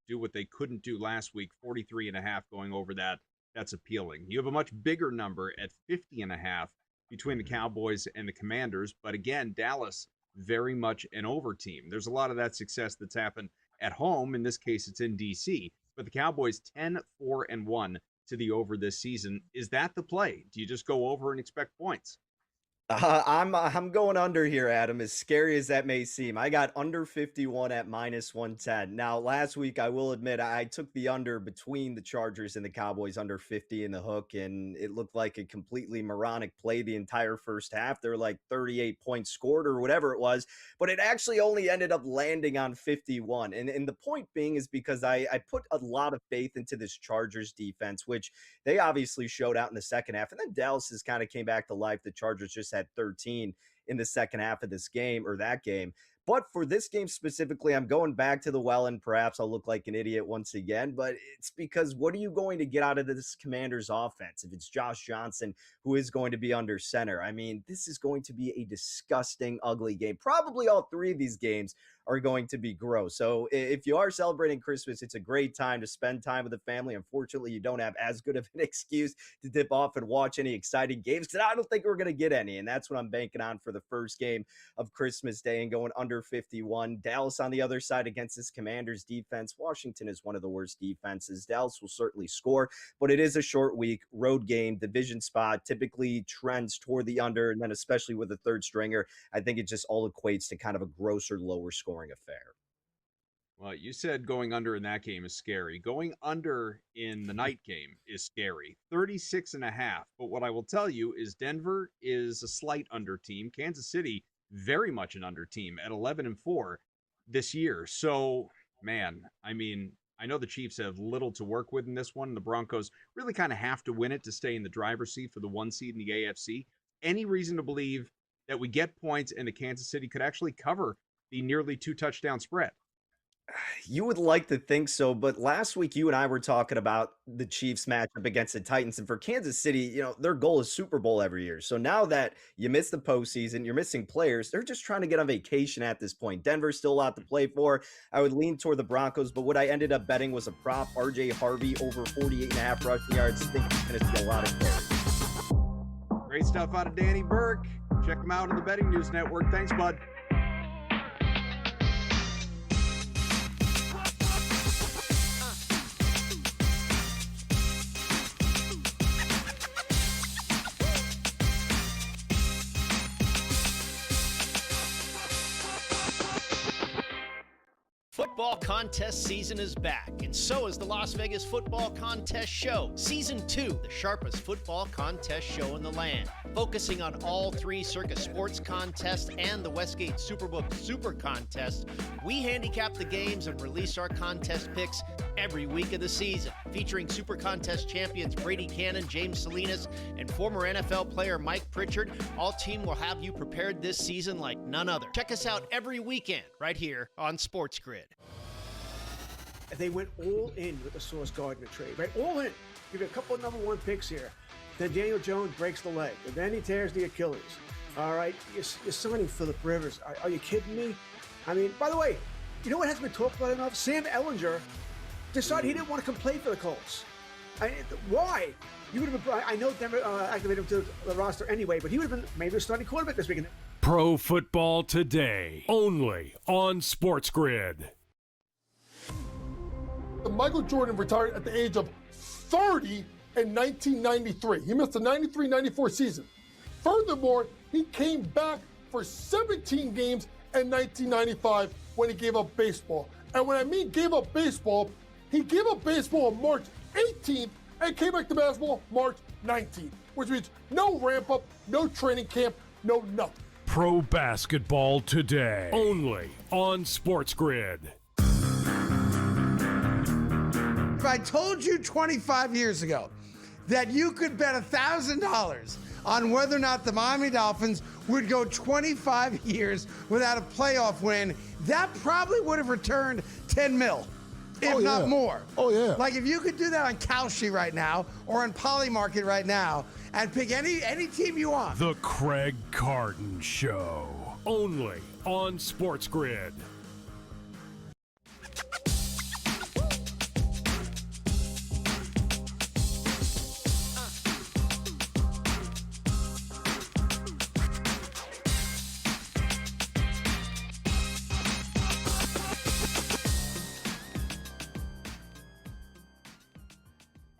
do what they couldn't do last week, 43.5 going over that, that's appealing. You have a much bigger number at 50.5 between the Cowboys and the Commanders. But again, Dallas, very much an over team. There's a lot of that success that's happened at home. In this case, it's in DC. But the Cowboys 10-4-1 to the over this season. Is that the play? Do you just go over and expect points? I'm going under here, Adam. As scary as that may seem, I got under 51 at -110. Now, last week, I will admit, I took the under between the Chargers and the Cowboys under 50 in the hook, and it looked like a completely moronic play the entire first half. There were like 38 points scored or whatever it was, but it actually only ended up landing on 51. And the point being is because I put a lot of faith into this Chargers defense, which they obviously showed out in the second half, and then Dallas has kind of came back to life. The Chargers just had 13 in the second half of this game or that game. But for this game specifically, I'm going back to the well, and perhaps I'll look like an idiot once again, but it's because what are you going to get out of this Commanders offense if it's Josh Johnson who is going to be under center? I mean, this is going to be a disgusting, ugly game. Probably all three of these games are going to be gross. So if you are celebrating Christmas, it's a great time to spend time with the family. Unfortunately, you don't have as good of an excuse to dip off and watch any exciting games because I don't think we're going to get any. And that's what I'm banking on for the first game of Christmas Day and going under 51. Dallas on the other side against this Commanders defense. Washington is one of the worst defenses. Dallas will certainly score, but it is a short week, road game, division spot, typically trends toward the under, and then especially with a third stringer, I think it just all equates to kind of a grosser, lower scoring affair. Well, you said going under in that game is scary. Going under in the night game is scary. 36.5. But what I will tell you is Denver is a slight under team. Kansas City, very much an under team at 11-4 this year. So, man, I mean, I know the Chiefs have little to work with in this one. The Broncos really kind of have to win it to stay in the driver's seat for the 1 seed in the AFC. Any reason to believe that we get points and the Kansas City could actually cover the nearly 2-touchdown spread? You would like to think so, but last week you and I were talking about the Chiefs matchup against the Titans, and for Kansas City, their goal is Super Bowl every year. So now that you miss the postseason, you're missing players, they're just trying to get on vacation at this point. Denver's still a lot to play for. I would lean toward the Broncos, but what I ended up betting was a prop, RJ Harvey over 48.5 rushing yards. I think he's going to see a lot of carries. Great stuff out of Danny Burke. Check him out on the Betting News Network. Thanks, bud. Football contest season is back, and so is the Las Vegas Football Contest Show. Season 2, the sharpest football contest show in the land. Focusing on all three Circus Sports contests and the Westgate Superbook Super Contest, we handicap the games and release our contest picks every week of the season. Featuring Super Contest champions Brady Cannon, James Salinas, and former NFL player Mike Pritchard, all team will have you prepared this season like none other. Check us out every weekend right here on SportsGrid. They went all in with the Sauce Gardner trade, right? All in. Give you a couple of number one picks here. Then Daniel Jones breaks the leg, and then he tears the Achilles. All right, you're signing Phillip Rivers. Are you kidding me? I mean, by the way, you know what hasn't been talked about enough? Sam Ehlinger decided he didn't want to come play for the Colts. Why? You would have been. I know Denver activated him to the roster anyway, but he would have been maybe a starting quarterback this weekend. Pro Football Today, only on SportsGrid. Michael Jordan retired at the age of 30 in 1993. He missed the 93-94 season. Furthermore, he came back for 17 games in 1995 when he gave up baseball. And when I mean gave up baseball, he gave up baseball on March 18th and came back to basketball March 19th, which means no ramp up, no training camp, no nothing. Pro Basketball Today, only on SportsGrid. If I told you 25 years ago that you could bet $1,000 on whether or not the Miami Dolphins would go 25 years without a playoff win, that probably would have returned 10 mil, if not more. Oh, yeah. Like if you could do that on Kalshi right now or on Polymarket right now and pick any team you want. The Craig Carton Show, only on SportsGrid.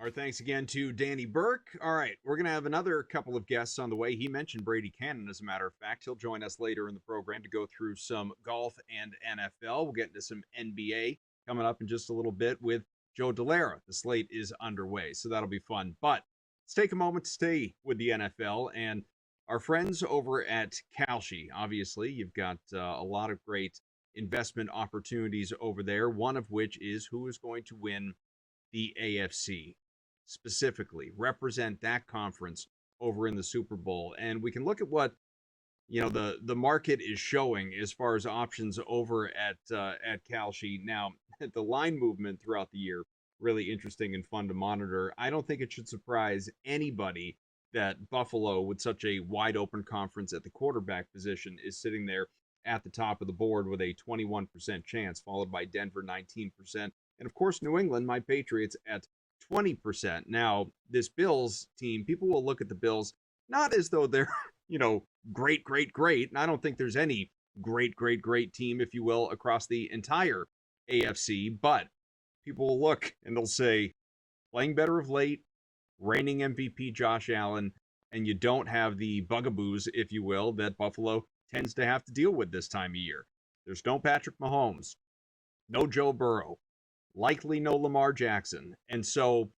Our thanks again to Danny Burke. All right, we're going to have another couple of guests on the way. He mentioned Brady Cannon, as a matter of fact. He'll join us later in the program to go through some golf and NFL. We'll get into some NBA coming up in just a little bit with Joe Delara. The slate is underway, so that'll be fun. But let's take a moment to stay with the NFL and our friends over at Kalshi. Obviously, you've got a lot of great investment opportunities over there, one of which is who is going to win the AFC. Specifically represent that conference over in the Super Bowl. And we can look at what, the market is showing as far as options over at Kalshi. Now, the line movement throughout the year, really interesting and fun to monitor. I don't think it should surprise anybody that Buffalo, with such a wide open conference at the quarterback position, is sitting there at the top of the board with a 21% chance, followed by Denver 19%. And of course, New England, my Patriots, at 20%. Now, this Bills team, people will look at the Bills not as though they're, great, and I don't think there's any great team, if you will, across the entire AFC, but people will look and they'll say, playing better of late, reigning MVP Josh Allen, and you don't have the bugaboos, if you will, that Buffalo tends to have to deal with this time of year. There's no Patrick Mahomes, no Joe Burrow, likely no Lamar Jackson. And so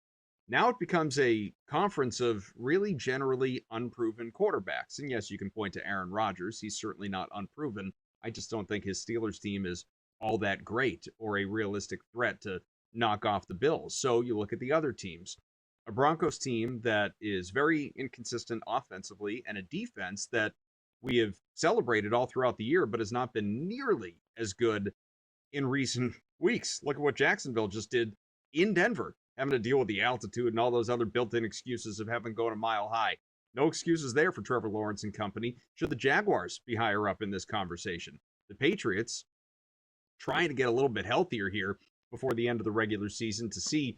now it becomes a conference of really generally unproven quarterbacks. And yes, you can point to Aaron Rodgers. He's certainly not unproven. I just don't think his Steelers team is all that great or a realistic threat to knock off the Bills. So you look at the other teams. A Broncos team that is very inconsistent offensively and a defense that we have celebrated all throughout the year, but has not been nearly as good in recent weeks. Look at what Jacksonville just did in Denver, having to deal with the altitude and all those other built-in excuses of having going a mile high. No excuses there for Trevor Lawrence and company. Should the Jaguars be higher up in this conversation? The Patriots trying to get a little bit healthier here before the end of the regular season to see,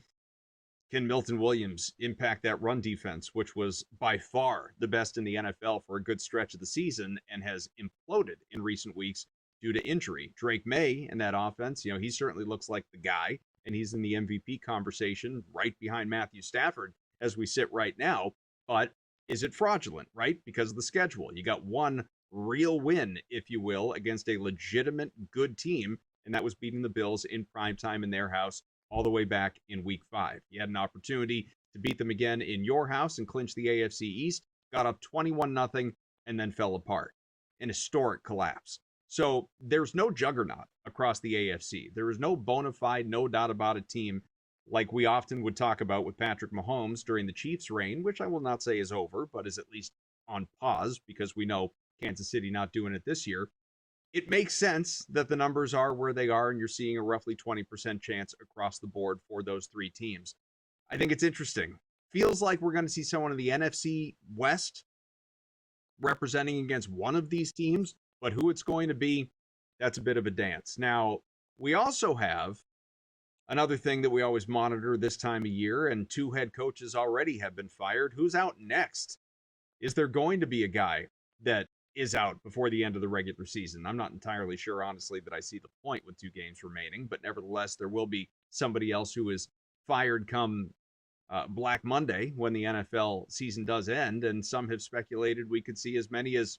can Milton Williams impact that run defense, which was by far the best in the NFL for a good stretch of the season and has imploded in recent weeks due to injury. Drake May in that offense, he certainly looks like the guy, and he's in the MVP conversation right behind Matthew Stafford as we sit right now. But is it fraudulent, right? Because of the schedule. You got one real win, if you will, against a legitimate good team, and that was beating the Bills in primetime in their house all the way back in week 5. You had an opportunity to beat them again in your house and clinch the AFC East, got up 21-0, and then fell apart. An historic collapse. So there's no juggernaut across the AFC. There is no bona fide, no doubt about it team like we often would talk about with Patrick Mahomes during the Chiefs' reign, which I will not say is over, but is at least on pause because we know Kansas City not doing it this year. It makes sense that the numbers are where they are, and you're seeing a roughly 20% chance across the board for those three teams. I think it's interesting. Feels like we're going to see someone in the NFC West representing against one of these teams, but who it's going to be, that's a bit of a dance. Now, we also have another thing that we always monitor this time of year, and 2 head coaches already have been fired. Who's out next? Is there going to be a guy that is out before the end of the regular season? I'm not entirely sure, honestly, that I see the point with 2 games remaining, but nevertheless, there will be somebody else who is fired come Black Monday when the NFL season does end, and some have speculated we could see as many as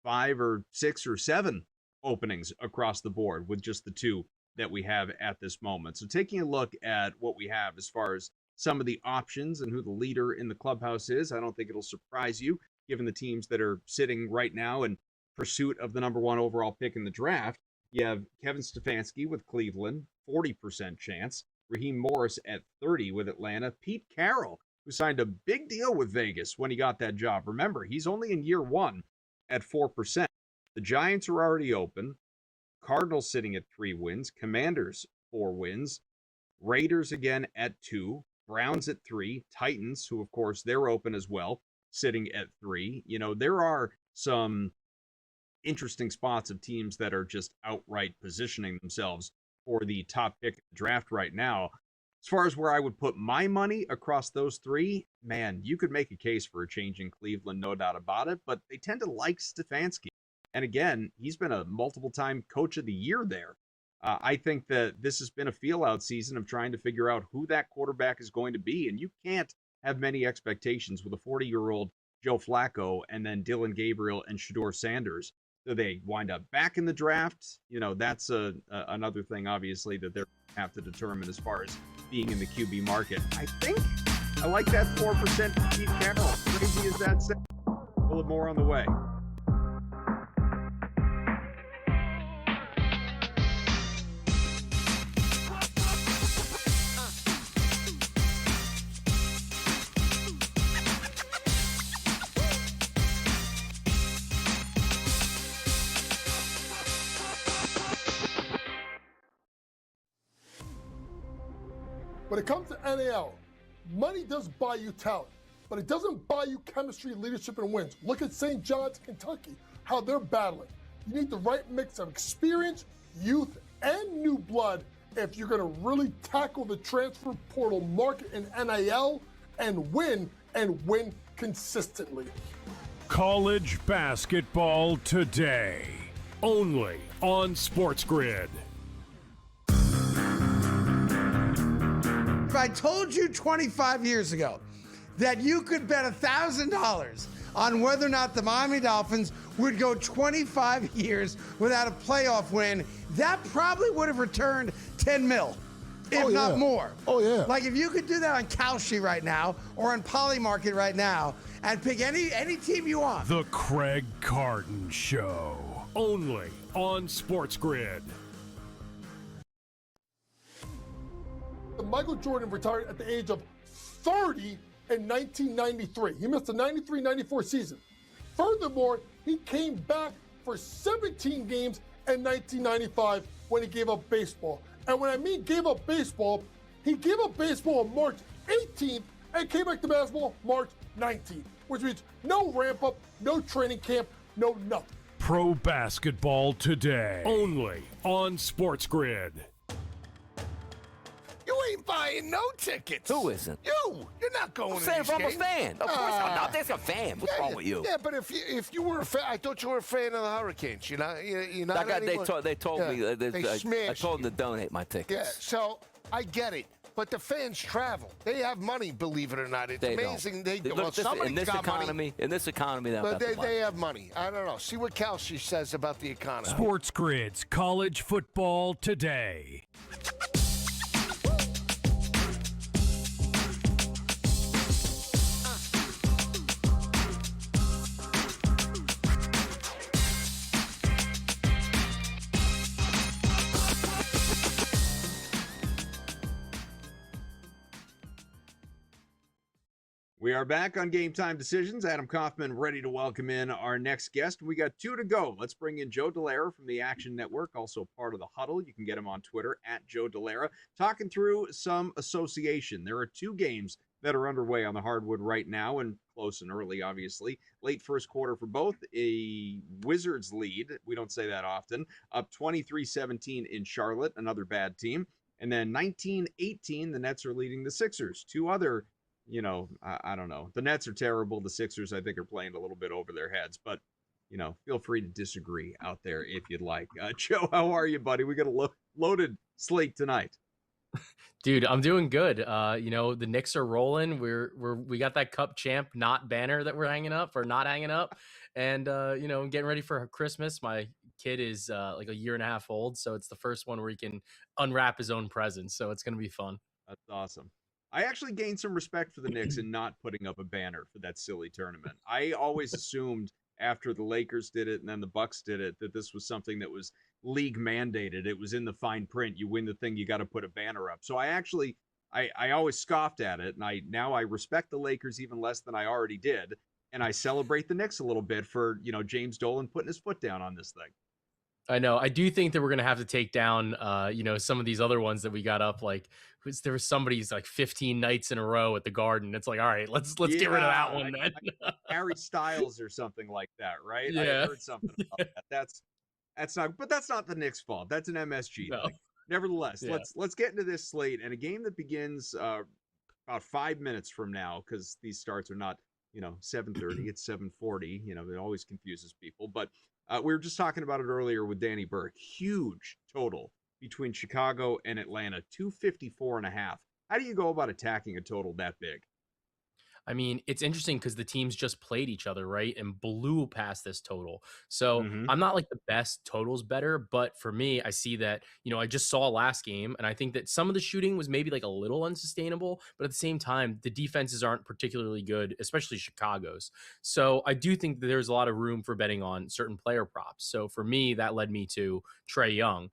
5 or 6 or 7 openings across the board with just the 2 that we have at this moment. So taking a look at what we have as far as some of the options and who the leader in the clubhouse is, I don't think it'll surprise you, given the teams that are sitting right now in pursuit of the number 1 overall pick in the draft. You have Kevin Stefanski with Cleveland, 40% chance. Raheem Morris at 30 with Atlanta. Pete Carroll, who signed a big deal with Vegas when he got that job. Remember, he's only in year 1 at 4%. The Giants are already open. Cardinals sitting at 3 wins. Commanders, 4 wins. Raiders again at 2. Browns at 3. Titans, who of course they're open as well, sitting at 3. There are some interesting spots of teams that are just outright positioning themselves for the top pick of the draft right now. As far as where I would put my money across those 3, man, you could make a case for a change in Cleveland, no doubt about it, but they tend to like Stefanski. And again, he's been a multiple-time coach of the year there. I think that this has been a feel-out season of trying to figure out who that quarterback is going to be, and you can't have many expectations with a 40-year-old Joe Flacco and then Dylan Gabriel and Shedeur Sanders. So they wind up back in the draft. That's another thing, obviously, that they're going to have to determine as far as being in the QB market. I think I like that 4% for Pete Carroll. Crazy as that sounds. A little more on the way. When it comes to NAL, money does buy you talent, but it doesn't buy you chemistry, leadership, and wins. Look at St. John's, Kentucky, how they're battling. You need the right mix of experience, youth, and new blood if you're going to really tackle the transfer portal market in NIL and win consistently. College basketball today, only on SportsGrid. If I told you 25 years ago that you could bet $1,000 on whether or not the Miami Dolphins would go 25 years without a playoff win, that probably would have returned 10 mil, if not more. Oh, yeah. Like if you could do that on Kalshi right now or on Polymarket right now and pick any team you want. The Craig Carton Show, only on SportsGrid. Michael Jordan retired at the age of 30 in 1993. He missed the 93-94 season. Furthermore, he came back for 17 games in 1995 when he gave up baseball. And when I mean gave up baseball, he gave up baseball on March 18th and came back to basketball March 19th, which means no ramp up, no training camp, no nothing. Pro basketball today, only on SportsGrid. You ain't buying no tickets. Who isn't? You're not going I'm to saying these if I'm a games. fan. Of course I'm not. There's a fan. What's wrong with you? Yeah, but if you were a fan, I thought you were a fan of the Hurricanes. You're not anymore. They told me. They smashed I told them to donate my tickets. Yeah, so I get it. But the fans travel. They have money, believe it or not. It's amazing. They do. Well, in this economy, but they have money. I don't know. See what Kalshi says about the economy. SportsGrid's College Football Today. We are back on Game Time Decisions. Adam Kaufman ready to welcome in our next guest. We got two to go. Let's bring in Joe Dellera from the Action Network, also part of the Huddle. You can get him on Twitter at Joe Dellera, talking through some association. There are two games that are underway on the hardwood right now, and close and early, obviously. Late first quarter for both. A Wizards lead, we don't say that often, up 23-17 in Charlotte, another bad team. And then 19-18, the Nets are leading the Sixers. Two other, I don't know. The Nets are terrible. The Sixers, I think, are playing a little bit over their heads. But, feel free to disagree out there if you'd like. Joe, how are you, buddy? We got a loaded slate tonight. Dude, I'm doing good. The Knicks are rolling. We got that Cup champ not banner that we're hanging up or not hanging up. And, getting ready for Christmas. My kid is like a year and a half old. So it's the first one where he can unwrap his own presents. So it's going to be fun. That's awesome. I actually gained some respect for the Knicks in not putting up a banner for that silly tournament. I always assumed after the Lakers did it and then the Bucks did it that this was something that was league mandated. It was in the fine print. You win the thing, you got to put a banner up. So I always scoffed at it, and I respect the Lakers even less than I already did, and I celebrate the Knicks a little bit for James Dolan putting his foot down on this thing. I know. I do think that we're going to have to take down, some of these other ones that we got up. Like there was somebody's like 15 nights in a row at the Garden. It's like, all right, let's get rid of that one then. Harry Styles or something like that, right? Yeah. I heard something about that. That's not the Knicks' fault. That's an MSG thing. Nevertheless, let's get into this slate and a game that begins about 5 minutes from now, because these starts are not 7:30. It's 7:40. It always confuses people, but. We were just talking about it earlier with Danny Burke. Huge total between Chicago and Atlanta, 254.5. How do you go about attacking a total that big? I mean, it's interesting because the teams just played each other, right? And blew past this total. So I'm not like the best totals better, but for me, I see that, I just saw last game, and I think that some of the shooting was maybe like a little unsustainable, but at the same time, the defenses aren't particularly good, especially Chicago's. So I do think that there's a lot of room for betting on certain player props. So for me, that led me to Trae Young.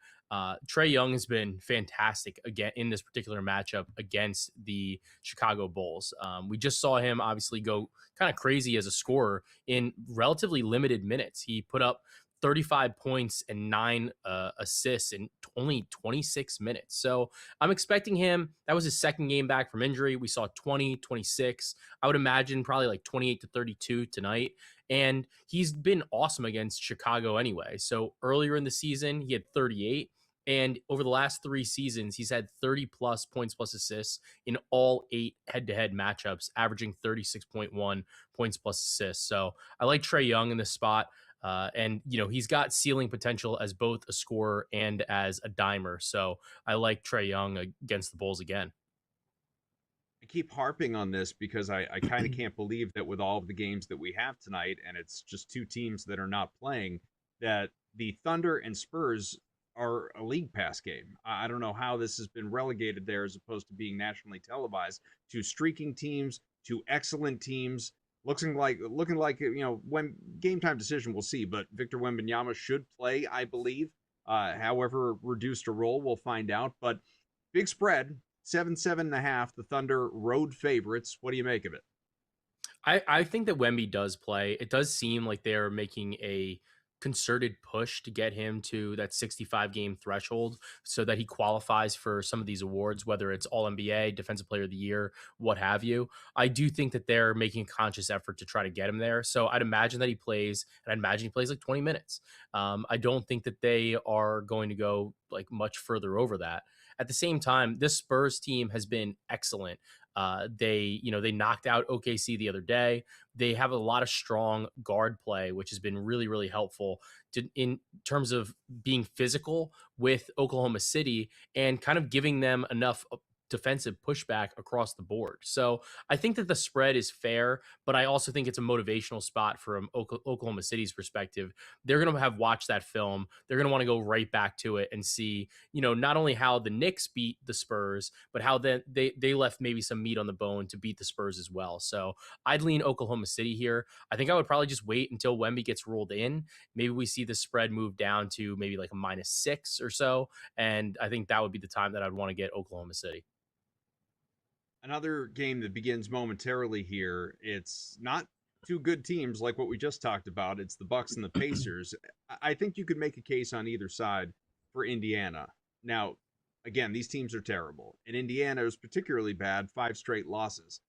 Trae Young has been fantastic again in this particular matchup against the Chicago Bulls. We just saw him obviously go kind of crazy as a scorer in relatively limited minutes. He put up 35 points and 9 assists in only 26 minutes. So I'm expecting him. That was his second game back from injury. We saw 20, 26. I would imagine probably like 28 to 32 tonight. And he's been awesome against Chicago anyway. So earlier in the season, he had 38. And over the last 3 seasons, he's had 30 plus points plus assists in all 8 head-to-head matchups, averaging 36.1 points plus assists. So I like Trae Young in this spot. And he's got ceiling potential as both a scorer and as a dimer. So I like Trae Young against the Bulls again. I keep harping on this because I kind of can't believe that with all of the games that we have tonight, and it's just 2 teams that are not playing, that the Thunder and Spurs are a league pass game. I don't know how this has been relegated there as opposed to being nationally televised to streaking teams, to excellent teams. Looking like when game time decision, we'll see. But Victor Wembanyama should play, I believe. However reduced a role, we'll find out. But big spread, 7.5. The Thunder road favorites. What do you make of it? I think that Wemby does play. It does seem like they're making a concerted push to get him to that 65 game threshold so that he qualifies for some of these awards, whether it's All NBA, Defensive Player of the Year, what have you. I do think that they're making a conscious effort to try to get him there. So I'd imagine that he plays, and I'd imagine he plays like 20 minutes. I don't think that they are going to go like much further over that. At the same time, this Spurs team has been excellent. They knocked out OKC the other day. They have a lot of strong guard play, which has been really, really helpful in terms of being physical with Oklahoma City and kind of giving them enough defensive pushback across the board. So I think that the spread is fair, but I also think it's a motivational spot from Oklahoma City's perspective. They're going to have watched that film. They're going to want to go right back to it and see, not only how the Knicks beat the Spurs, but how they left maybe some meat on the bone to beat the Spurs as well. So I'd lean Oklahoma City here. I think I would probably just wait until Wemby gets ruled in. Maybe we see the spread move down to maybe like a -6 or so. And I think that would be the time that I'd want to get Oklahoma City. Another game that begins momentarily here. It's not 2 good teams like what we just talked about. It's the Bucks and the Pacers. I think you could make a case on either side for Indiana. Now, again, these teams are terrible. And Indiana is particularly bad, 5 straight losses.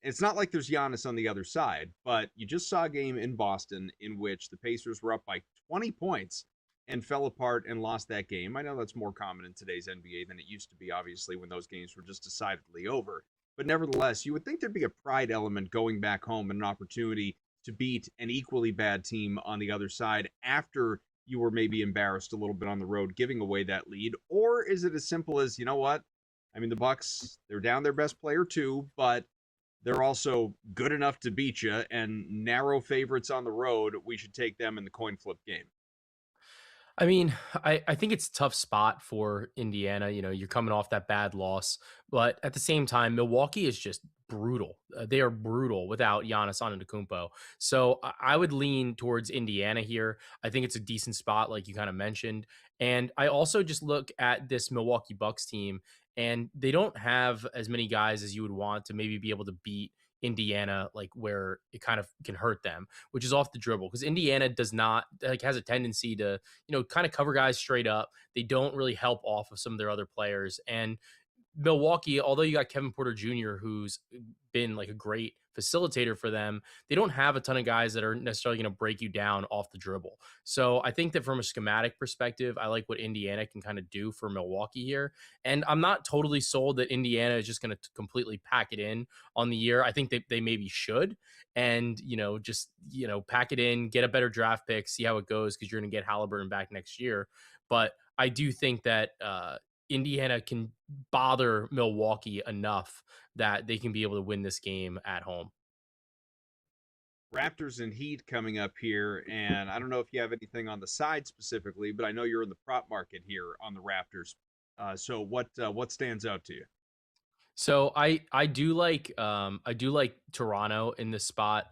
And it's not like there's Giannis on the other side, but you just saw a game in Boston in which the Pacers were up by 20 points and fell apart and lost that game. I know that's more common in today's NBA than it used to be, obviously, when those games were just decidedly over. But nevertheless, you would think there'd be a pride element going back home and an opportunity to beat an equally bad team on the other side after you were maybe embarrassed a little bit on the road, giving away that lead. Or is it as simple as, you know what? I mean, the Bucks, they're down their best player too, but they're also good enough to beat you, and narrow favorites on the road, we should take them in the coin flip game. I mean, I think it's a tough spot for Indiana. You're coming off that bad loss, but at the same time, Milwaukee is just brutal. They are brutal without Giannis Antetokounmpo. So I would lean towards Indiana here. I think it's a decent spot, like you kind of mentioned. And I also just look at this Milwaukee Bucks team, and they don't have as many guys as you would want to maybe be able to beat Indiana, like where it kind of can hurt them, which is off the dribble, because Indiana does not has a tendency to, kind of cover guys straight up. They don't really help off of some of their other players. And Milwaukee, although you got Kevin Porter Jr., who's been like a great facilitator for them, they don't have a ton of guys that are necessarily going to break you down off the dribble. So I think that from a schematic perspective, I like what Indiana can kind of do for Milwaukee here. And I'm not totally sold that Indiana is just going to completely pack it in on the year. I think they maybe should. And, just, pack it in, get a better draft pick, see how it goes, because you're going to get Halliburton back next year. But I do think that Indiana can bother Milwaukee enough that they can be able to win this game at home. Raptors and Heat coming up here, and I don't know if you have anything on the side specifically, but I know you're in the prop market here on the Raptors. So what stands out to you? So I do like Toronto in this spot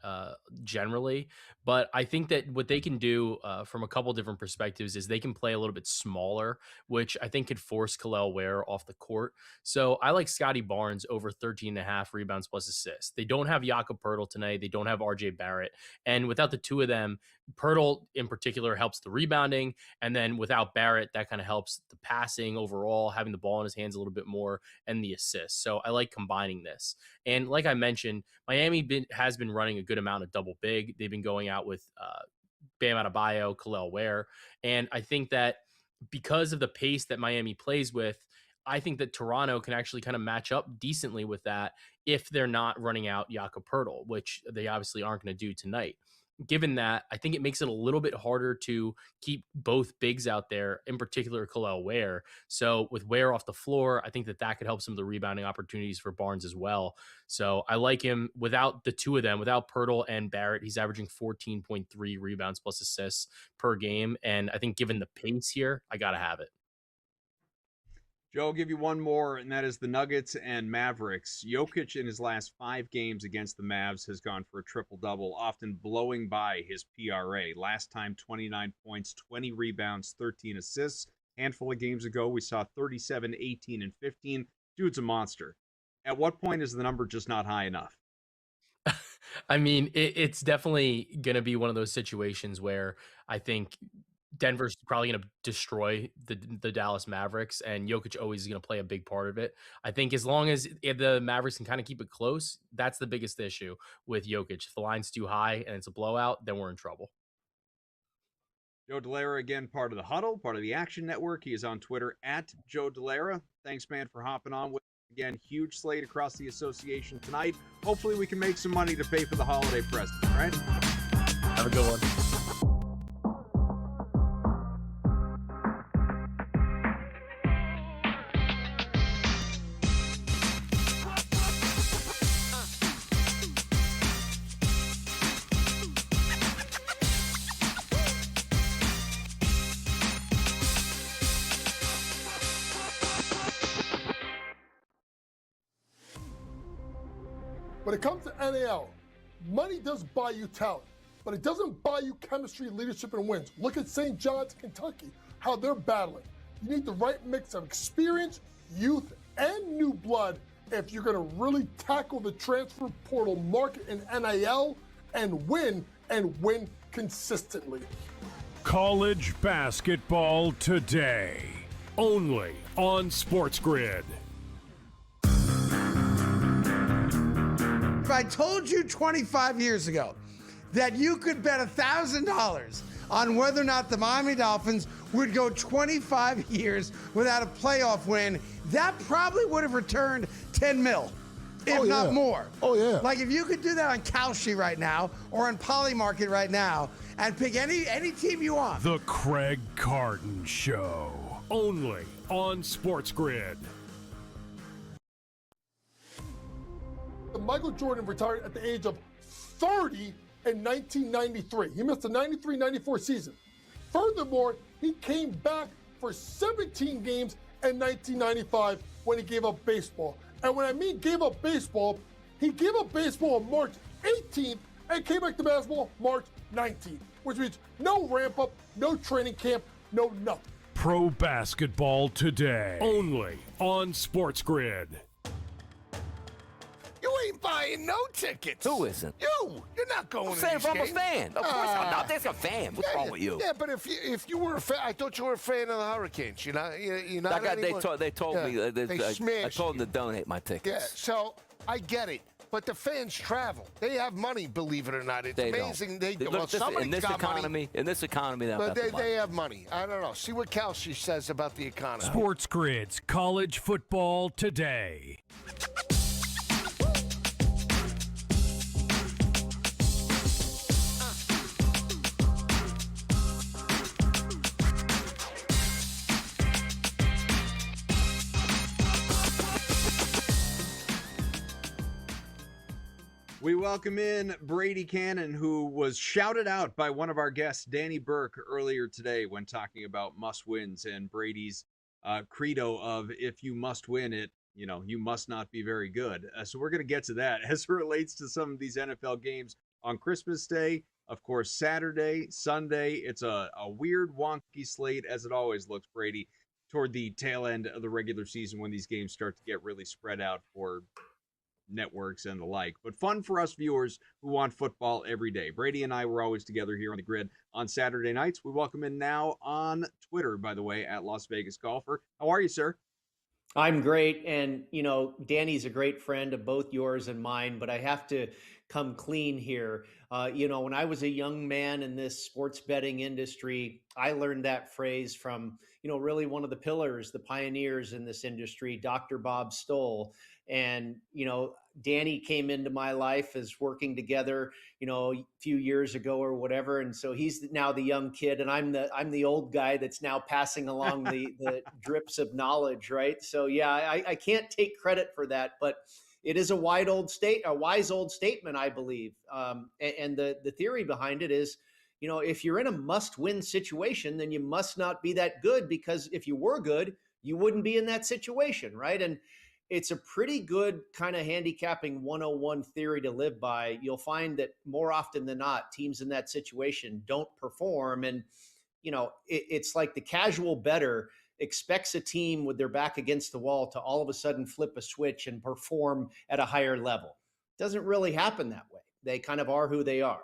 generally, but I think that what they can do from a couple different perspectives is they can play a little bit smaller, which I think could force Kel'el Ware off the court. So I like Scotty Barnes over 13.5 rebounds plus assists. They don't have Jakob Poeltl tonight. They don't have RJ Barrett, and without the two of them, Poeltl in particular helps the rebounding, and then without Barrett, that kind of helps the passing overall, having the ball in his hands a little bit more, and the assists. So I like combining this. And like I mentioned, Miami has been running a good amount of double big. They've been going out with Bam Adebayo, Kel'el Ware, and I think that because of the pace that Miami plays with, I think that Toronto can actually kind of match up decently with that if they're not running out Jakob Poeltl, which they obviously aren't going to do tonight. Given that, I think it makes it a little bit harder to keep both bigs out there, in particular Kel'el Ware. So with Ware off the floor, I think that could help some of the rebounding opportunities for Barnes as well. So I like him without the two of them, without Poeltl and Barrett. He's averaging 14.3 rebounds plus assists per game. And I think given the pace here, I got to have it. Joe, I'll give you one more, and that is the Nuggets and Mavericks. Jokic in his last 5 games against the Mavs has gone for a triple-double, often blowing by his PRA. Last time, 29 points, 20 rebounds, 13 assists. Handful of games ago, we saw 37, 18, and 15. Dude's a monster. At what point is the number just not high enough? I mean, it's definitely going to be one of those situations where I think Denver's probably going to destroy the Dallas Mavericks, and Jokic always is going to play a big part of it. I think as long as the Mavericks can kind of keep it close, that's the biggest issue with Jokic. If the line's too high and it's a blowout, then we're in trouble. Joe Delara, again, part of the Huddle, part of the Action Network. He is on Twitter at Joe Delara. Thanks, man, for hopping on with us. Again, huge slate across the association tonight. Hopefully we can make some money to pay for the holiday presents, all right? Have a good one. When it comes to NAL, money does buy you talent, but it doesn't buy you chemistry, leadership, and wins. Look at St. John's, Kentucky, how they're battling. You need the right mix of experience, youth, and new blood if you're going to really tackle the transfer portal market in NIL and win consistently. College basketball today, only on SportsGrid. If I told you 25 years ago that you could bet $1,000 on whether or not the Miami Dolphins would go 25 years without a playoff win, that probably would have returned 10 mil, if not more. Oh, yeah. Like if you could do that on Kalshi right now or on Polymarket right now and pick any team you want. The Craig Carton Show, only on SportsGrid. Michael Jordan retired at the age of 30 in 1993. He missed the 93-94 season. Furthermore, he came back for 17 games in 1995 when he gave up baseball. And when I mean gave up baseball, he gave up baseball on March 18th and came back to basketball March 19th, which means no ramp up, no training camp, no nothing. Pro basketball today, only on SportsGrid. You ain't buying buying no tickets. Who isn't? You're not going I'm to saying these if I'm a games. fan. Of course I'm not. There's a fan. What's wrong with you? Yeah, but if you were a fan, I thought you were a fan of the Hurricanes. You're not anymore. They told me. I smashed told them you. to donate my tickets. Yeah, so I get it. But the fans travel. They have money, believe it or not. It's amazing they do. Well, somebody's got money. In this economy, But they have money. I don't know. See what Kelsey says about the economy. SportsGrid's College Football Today. We welcome in Brady Cannon, who was shouted out by one of our guests, Danny Burke, earlier today when talking about must-wins and Brady's credo of if you must win it, you must not be very good. So we're going to get to that as it relates to some of these NFL games on Christmas Day. Of course, Saturday, Sunday, it's a weird, wonky slate, as it always looks, Brady, toward the tail end of the regular season when these games start to get really spread out for networks and the like, but fun for us viewers who want football every day. Brady and I were always together here on the grid on Saturday nights. We welcome in now on Twitter, by the way, at Las Vegas Golfer. How are you, sir? I'm great. And, Danny's a great friend of both yours and mine, but I have to come clean here. When I was a young man in this sports betting industry, I learned that phrase from, really one of the pillars, the pioneers in this industry, Dr. Bob Stoll. And, Danny came into my life as working together, a few years ago or whatever. And so he's now the young kid and I'm the old guy that's now passing along the drips of knowledge. Right. So, yeah, I can't take credit for that, but it is a wise old statement, I believe. And the theory behind it is, if you're in a must-win situation, then you must not be that good, because if you were good, you wouldn't be in that situation, right? And it's a pretty good kind of handicapping 101 theory to live by. You'll find that more often than not, teams in that situation don't perform. And, it's like the casual bettor expects a team with their back against the wall to all of a sudden flip a switch and perform at a higher level. It doesn't really happen that way. They kind of are who they are.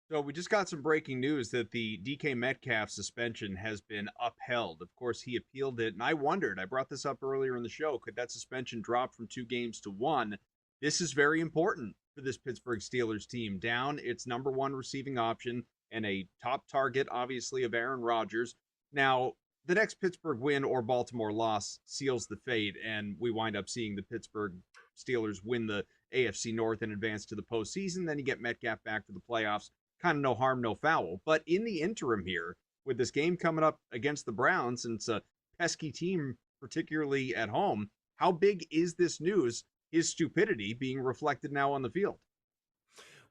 So we just got some breaking news that the DK Metcalf suspension has been upheld. Of course, he appealed it, and I brought this up earlier in the show, could that suspension drop from 2 games to 1? This is very important for this Pittsburgh Steelers team. Down its number 1 receiving option and a top target, obviously, of Aaron Rodgers. Now, the next Pittsburgh win or Baltimore loss seals the fate, and we wind up seeing the Pittsburgh Steelers win the AFC North and advance to the postseason. Then you get Metcalf back to the playoffs. Kind of no harm, no foul. But in the interim here, with this game coming up against the Browns, and it's a pesky team, particularly at home, how big is this news, his stupidity, being reflected now on the field?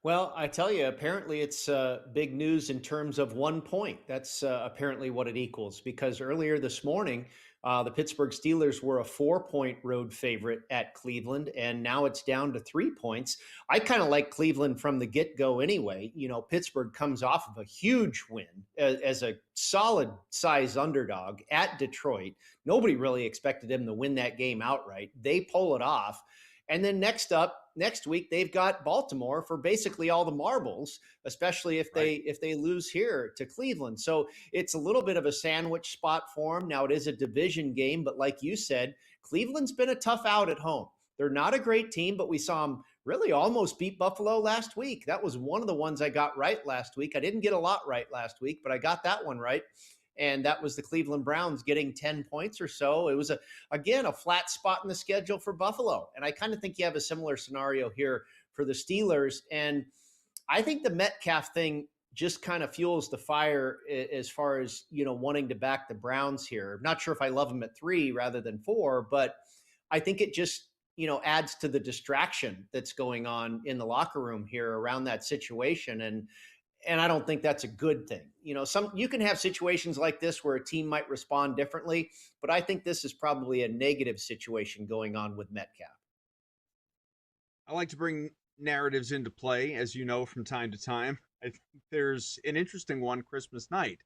Well, I tell you, apparently it's big news in terms of 1 point. That's apparently what it equals, because earlier this morning, the Pittsburgh Steelers were a 4-point road favorite at Cleveland, and now it's down to 3 points. I kind of like Cleveland from the get-go anyway. Pittsburgh comes off of a huge win as a solid size underdog at Detroit. Nobody really expected them to win that game outright. They pull it off. And then next week, they've got Baltimore for basically all the marbles, especially if they lose here to Cleveland. So it's a little bit of a sandwich spot for them. Now, it is a division game, but like you said, Cleveland's been a tough out at home. They're not a great team, but we saw them really almost beat Buffalo last week. That was one of the ones I got right last week. I didn't get a lot right last week, but I got that one right. And that was the Cleveland Browns getting 10 points or so. It was, a flat spot in the schedule for Buffalo. And I kind of think you have a similar scenario here for the Steelers. And I think the Metcalf thing just kind of fuels the fire as far as, wanting to back the Browns here. I'm not sure if I love them at 3 rather than 4, but I think it just, adds to the distraction that's going on in the locker room here around that situation. And I don't think that's a good thing. You can have situations like this where a team might respond differently, but I think this is probably a negative situation going on with Metcalf. I like to bring narratives into play, as you know, from time to time. I think there's an interesting one Christmas night.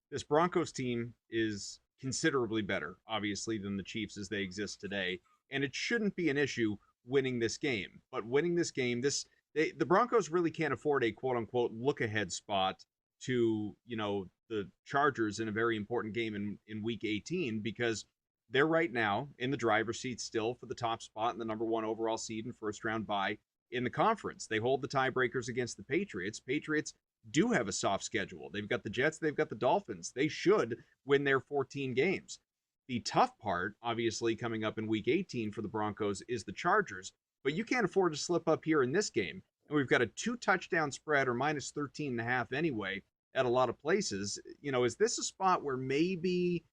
This Broncos team is considerably better, obviously, than the Chiefs as they exist today, and it shouldn't be an issue winning this game. But winning this game, the Broncos really can't afford a quote-unquote look-ahead spot to, the Chargers in a very important game in Week 18, because they're right now in the driver's seat still for the top spot and the number 1 overall seed and first-round bye in the conference. They hold the tiebreakers against the Patriots. Patriots do have a soft schedule. They've got the Jets, they've got the Dolphins. They should win their 14 games. The tough part, obviously, coming up in Week 18 for the Broncos is the Chargers, but you can't afford to slip up here in this game. And we've got a 2-touchdown spread or minus 13.5 anyway at a lot of places. Is this a spot where maybe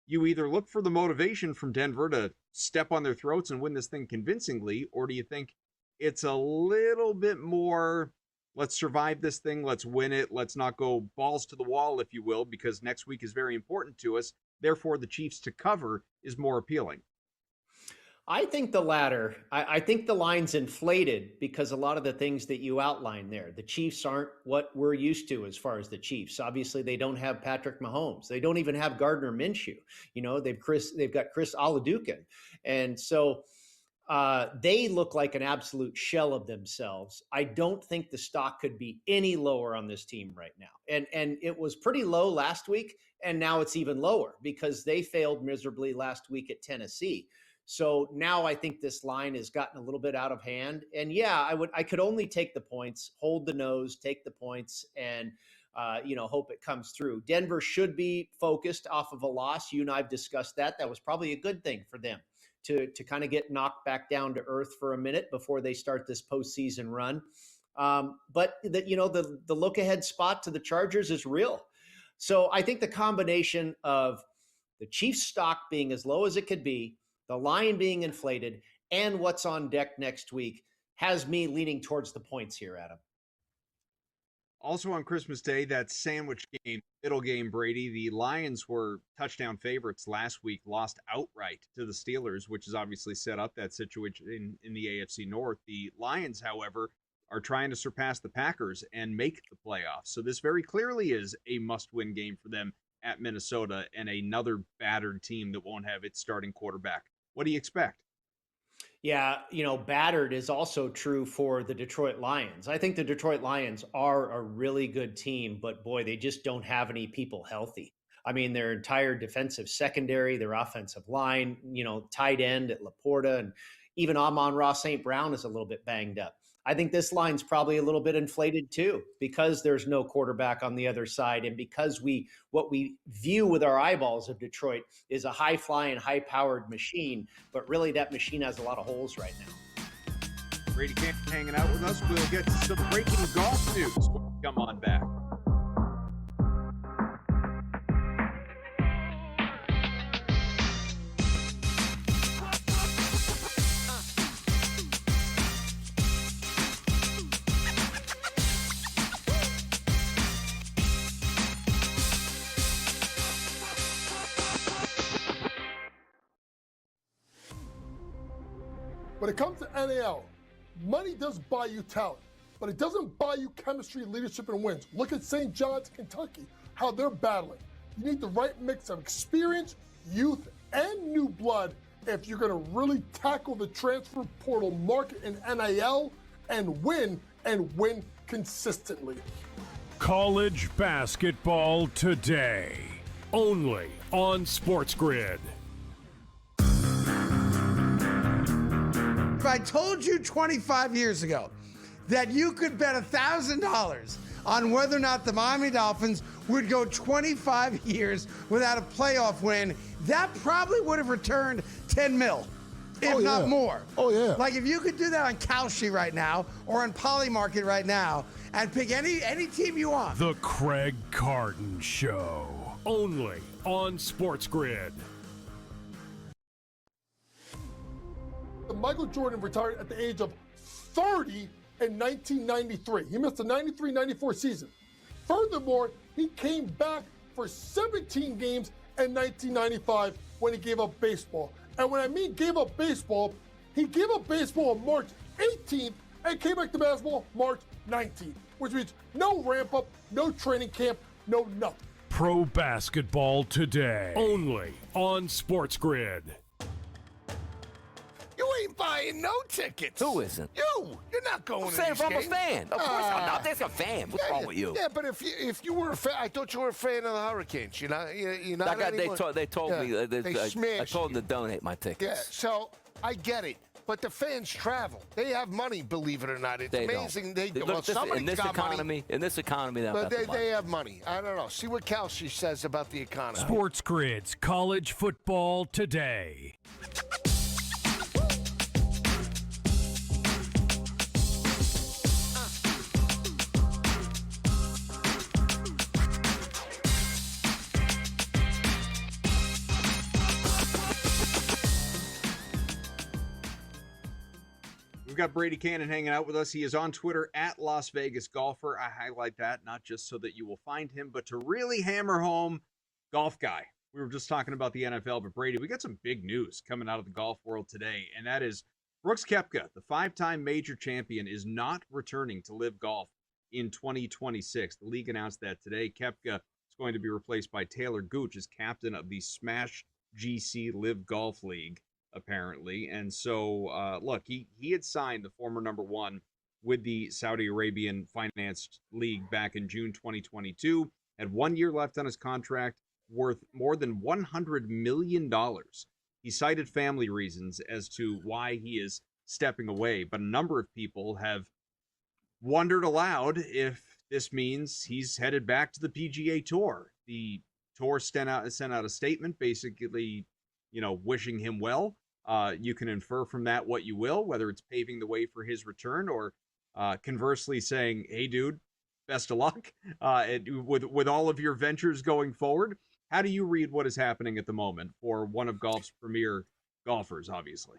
you either look for the motivation from Denver to step on their throats and win this thing convincingly, or do you think it's a little bit more, let's survive this thing, let's win it, let's not go balls to the wall, if you will, because next week is very important to us, therefore the Chiefs to cover is more appealing? I think the latter. I think the line's inflated because a lot of the things that you outlined there, the Chiefs aren't what we're used to as far as the Chiefs. Obviously, they don't have Patrick Mahomes. They don't even have Gardner Minshew. They've got Chris Olajuwon. And so they look like an absolute shell of themselves. I don't think the stock could be any lower on this team right now. And it was pretty low last week, and now it's even lower because they failed miserably last week at Tennessee. So now I think this line has gotten a little bit out of hand. And yeah, I could only take the points, hold the nose, take the points, and hope it comes through. Denver should be focused off of a loss. You and I have discussed that. That was probably a good thing for them to kind of get knocked back down to earth for a minute before they start this postseason run. But the look ahead spot to the Chargers is real. So I think the combination of the Chiefs stock being as low as it could be, the line being inflated, and what's on deck next week has me leaning towards the points here, Adam. Also on Christmas Day, that sandwich game, middle game, Brady, the Lions were touchdown favorites last week, lost outright to the Steelers, which has obviously set up that situation in the AFC North. The Lions, however, are trying to surpass the Packers and make the playoffs. So this very clearly is a must-win game for them at Minnesota and another battered team that won't have its starting quarterback. What do you expect? Yeah, battered is also true for the Detroit Lions. I think the Detroit Lions are a really good team, but boy, they just don't have any people healthy. I mean, their entire defensive secondary, their offensive line, tight end at Laporta, and even Amon-Ra St. Brown is a little bit banged up. I think this line's probably a little bit inflated too, because there's no quarterback on the other side. And because what we view with our eyeballs of Detroit is a high flying, high powered machine, but really that machine has a lot of holes right now. Brady Camp hanging out with us. We'll get some breaking golf news. Come on back. When it comes to NAL, money does buy you talent, but it doesn't buy you chemistry, leadership, and wins. Look at St. John's, Kentucky, how they're battling. You need the right mix of experience, youth, and new blood if you're going to really tackle the transfer portal market in NIL and win consistently. College basketball today, only on SportsGrid. If I told you 25 years ago that you could bet $1,000 on whether or not the Miami Dolphins would go 25 years without a playoff win, that probably would have returned 10 mil, if not more. Oh, yeah. Like if you could do that on Kalshi right now or on Polymarket right now and pick any team you want. The Craig Carton Show, only on SportsGrid. Michael Jordan retired at the age of 30 in 1993. He missed the 93-94 season. Furthermore, he came back for 17 games in 1995 when he gave up baseball. And when I mean gave up baseball, he gave up baseball on March 18th and came back to basketball March 19th, which means no ramp up, no training camp, no nothing. Pro basketball today, only on SportsGrid. You ain't buying buying no tickets. Who isn't? You're not going I'm to saying these if I'm games. a fan. Of course I'm not. There's a fan. What's wrong with you? Yeah, but if you were a fan, I thought you were a fan of the Hurricanes. You're not That guy, anymore. they told me. They I smashed told them you. to donate my tickets. Yeah, so I get it. But the fans travel. They have money, believe it or not. It's They amazing. Don't. Well, somebody's in this got economy, money. in this economy, But they have money. I don't know. See what Kelsey says about the economy. SportsGrid's College Football Today. We've got Brady Cannon hanging out with us. He is on Twitter at Las Vegas Golfer. I highlight that not just so that you will find him, but to really hammer home golf guy. We were just talking about the NFL, but Brady, we got some big news coming out of the golf world today, and that is Brooks Koepka, the 5-time major champion, is not returning to LIV Golf in 2026. The league announced that today. Koepka is going to be replaced by Taylor Gooch as captain of the Smash GC LIV Golf League, apparently. And so, look, he had signed the former number one with the Saudi Arabian Finance League back in June 2022, had 1 year left on his contract, worth more than $100 million. He cited family reasons as to why he is stepping away, but a number of people have wondered aloud if this means he's headed back to the PGA Tour. The tour sent out a statement basically, wishing him well. You can infer from that what you will, whether it's paving the way for his return or conversely saying, hey, dude, best of luck with all of your ventures going forward. How do you read what is happening at the moment for one of golf's premier golfers, obviously?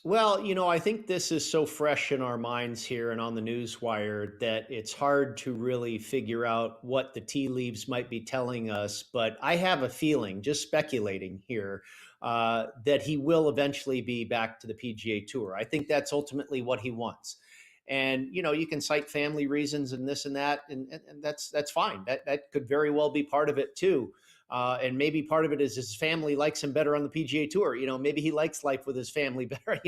Well, I think this is so fresh in our minds here and on the news wire that it's hard to really figure out what the tea leaves might be telling us. But I have a feeling, just speculating here, that he will eventually be back to the PGA Tour. I think that's ultimately what he wants. And, you can cite family reasons and this and that, and that's fine. That could very well be part of it too. And maybe part of it is his family likes him better on the PGA Tour. Maybe he likes life with his family better.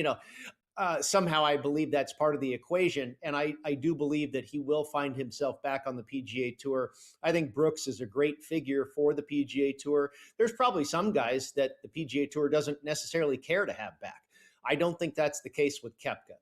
Somehow I believe that's part of the equation. And I do believe that he will find himself back on the PGA Tour. I think Brooks is a great figure for the PGA Tour. There's probably some guys that the PGA Tour doesn't necessarily care to have back. I don't think that's the case with Koepka.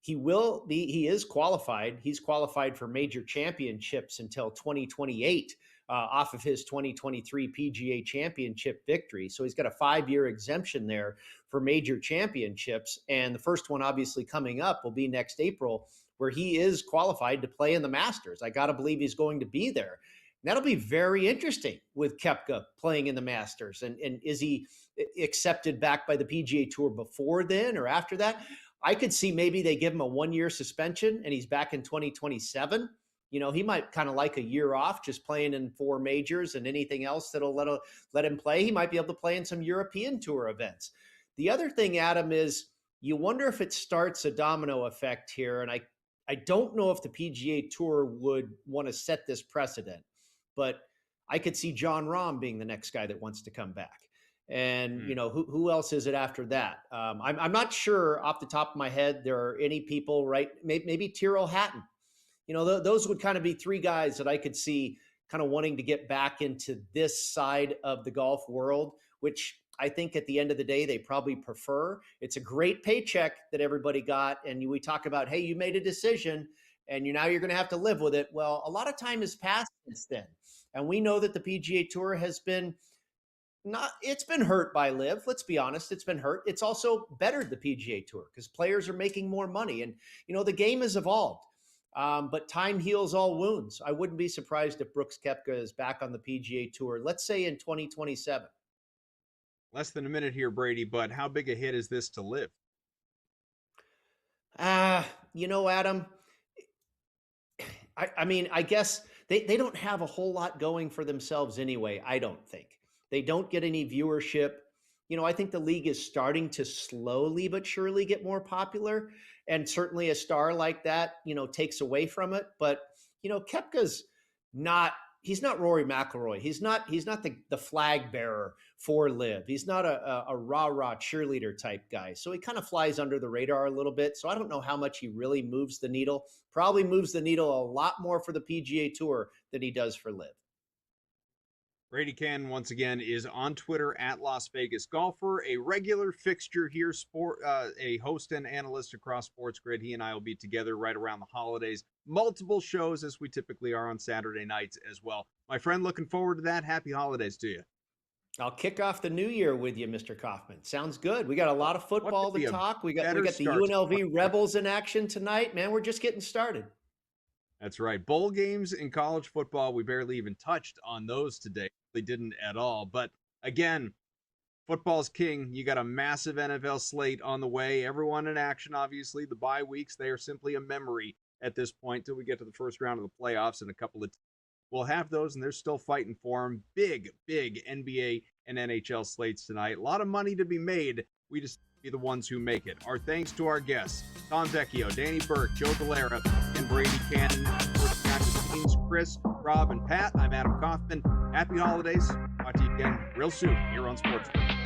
He is qualified. He's qualified for major championships until 2028 off of his 2023 PGA championship victory. So he's got a 5-year exemption there for major championships. And the first one obviously coming up will be next April, where he is qualified to play in the Masters. I got to believe he's going to be there. And that'll be very interesting with Koepka playing in the Masters. And is he accepted back by the PGA Tour before then or after that? I could see maybe they give him a 1-year suspension and he's back in 2027. He might kind of like a year off just playing in 4 majors and anything else that'll let him play. He might be able to play in some European Tour events. The other thing, Adam, is you wonder if it starts a domino effect here. And I don't know if the PGA Tour would want to set this precedent, but I could see Jon Rahm being the next guy that wants to come back. And, who else is it after that? I'm not sure off the top of my head there are any people, right? Maybe Tyrrell Hatton. Those would kind of be 3 guys that I could see kind of wanting to get back into this side of the golf world, which I think at the end of the day, they probably prefer. It's a great paycheck that everybody got. And we talk about, hey, you made a decision and now you're going to have to live with it. Well, a lot of time has passed since then. And we know that the PGA Tour has been it's been hurt by LIV. Let's be honest. It's been hurt. It's also bettered the PGA Tour because players are making more money. And, the game has evolved. But time heals all wounds. I wouldn't be surprised if Brooks Koepka is back on the PGA Tour, let's say in 2027. Less than a minute here, Brady, but how big a hit is this to LIV? Adam, I guess they don't have a whole lot going for themselves anyway, I don't think. They don't get any viewership. I think the league is starting to slowly but surely get more popular. And certainly a star like that, takes away from it. But, Koepka's not Rory McIlroy. He's not the flag bearer for LIV. He's not a rah-rah cheerleader type guy. So he kind of flies under the radar a little bit. So I don't know how much he really moves the needle. Probably moves the needle a lot more for the PGA Tour than he does for LIV. Brady Cannon, once again, is on Twitter at Las Vegas Golfer, a regular fixture here, a host and analyst across SportsGrid. He and I will be together right around the holidays. Multiple shows, as we typically are on Saturday nights as well. My friend, looking forward to that. Happy holidays to you. I'll kick off the new year with you, Mr. Kaufman. Sounds good. We got a lot of football to talk. We got the UNLV Rebels in action tonight. Man, we're just getting started. That's right. Bowl games in college football, we barely even touched on those today. They didn't at all. But again, football's king. You got a massive NFL slate on the way. Everyone in action, obviously. The bye weeks, they are simply a memory at this point till we get to the first round of the playoffs in a couple of we'll have those, and they're still fighting for them. Big NBA and NHL slates tonight. A lot of money to be made. We just be the ones who make it. Our thanks to our guests, Tom Vecchio, Danny Burke, Joe Galera, and Brady Cannon. Of course, behind the scenes, Chris, Rob, and Pat. I'm Adam Kaufman. Happy holidays. Talk to you again real soon here on SportsGrid.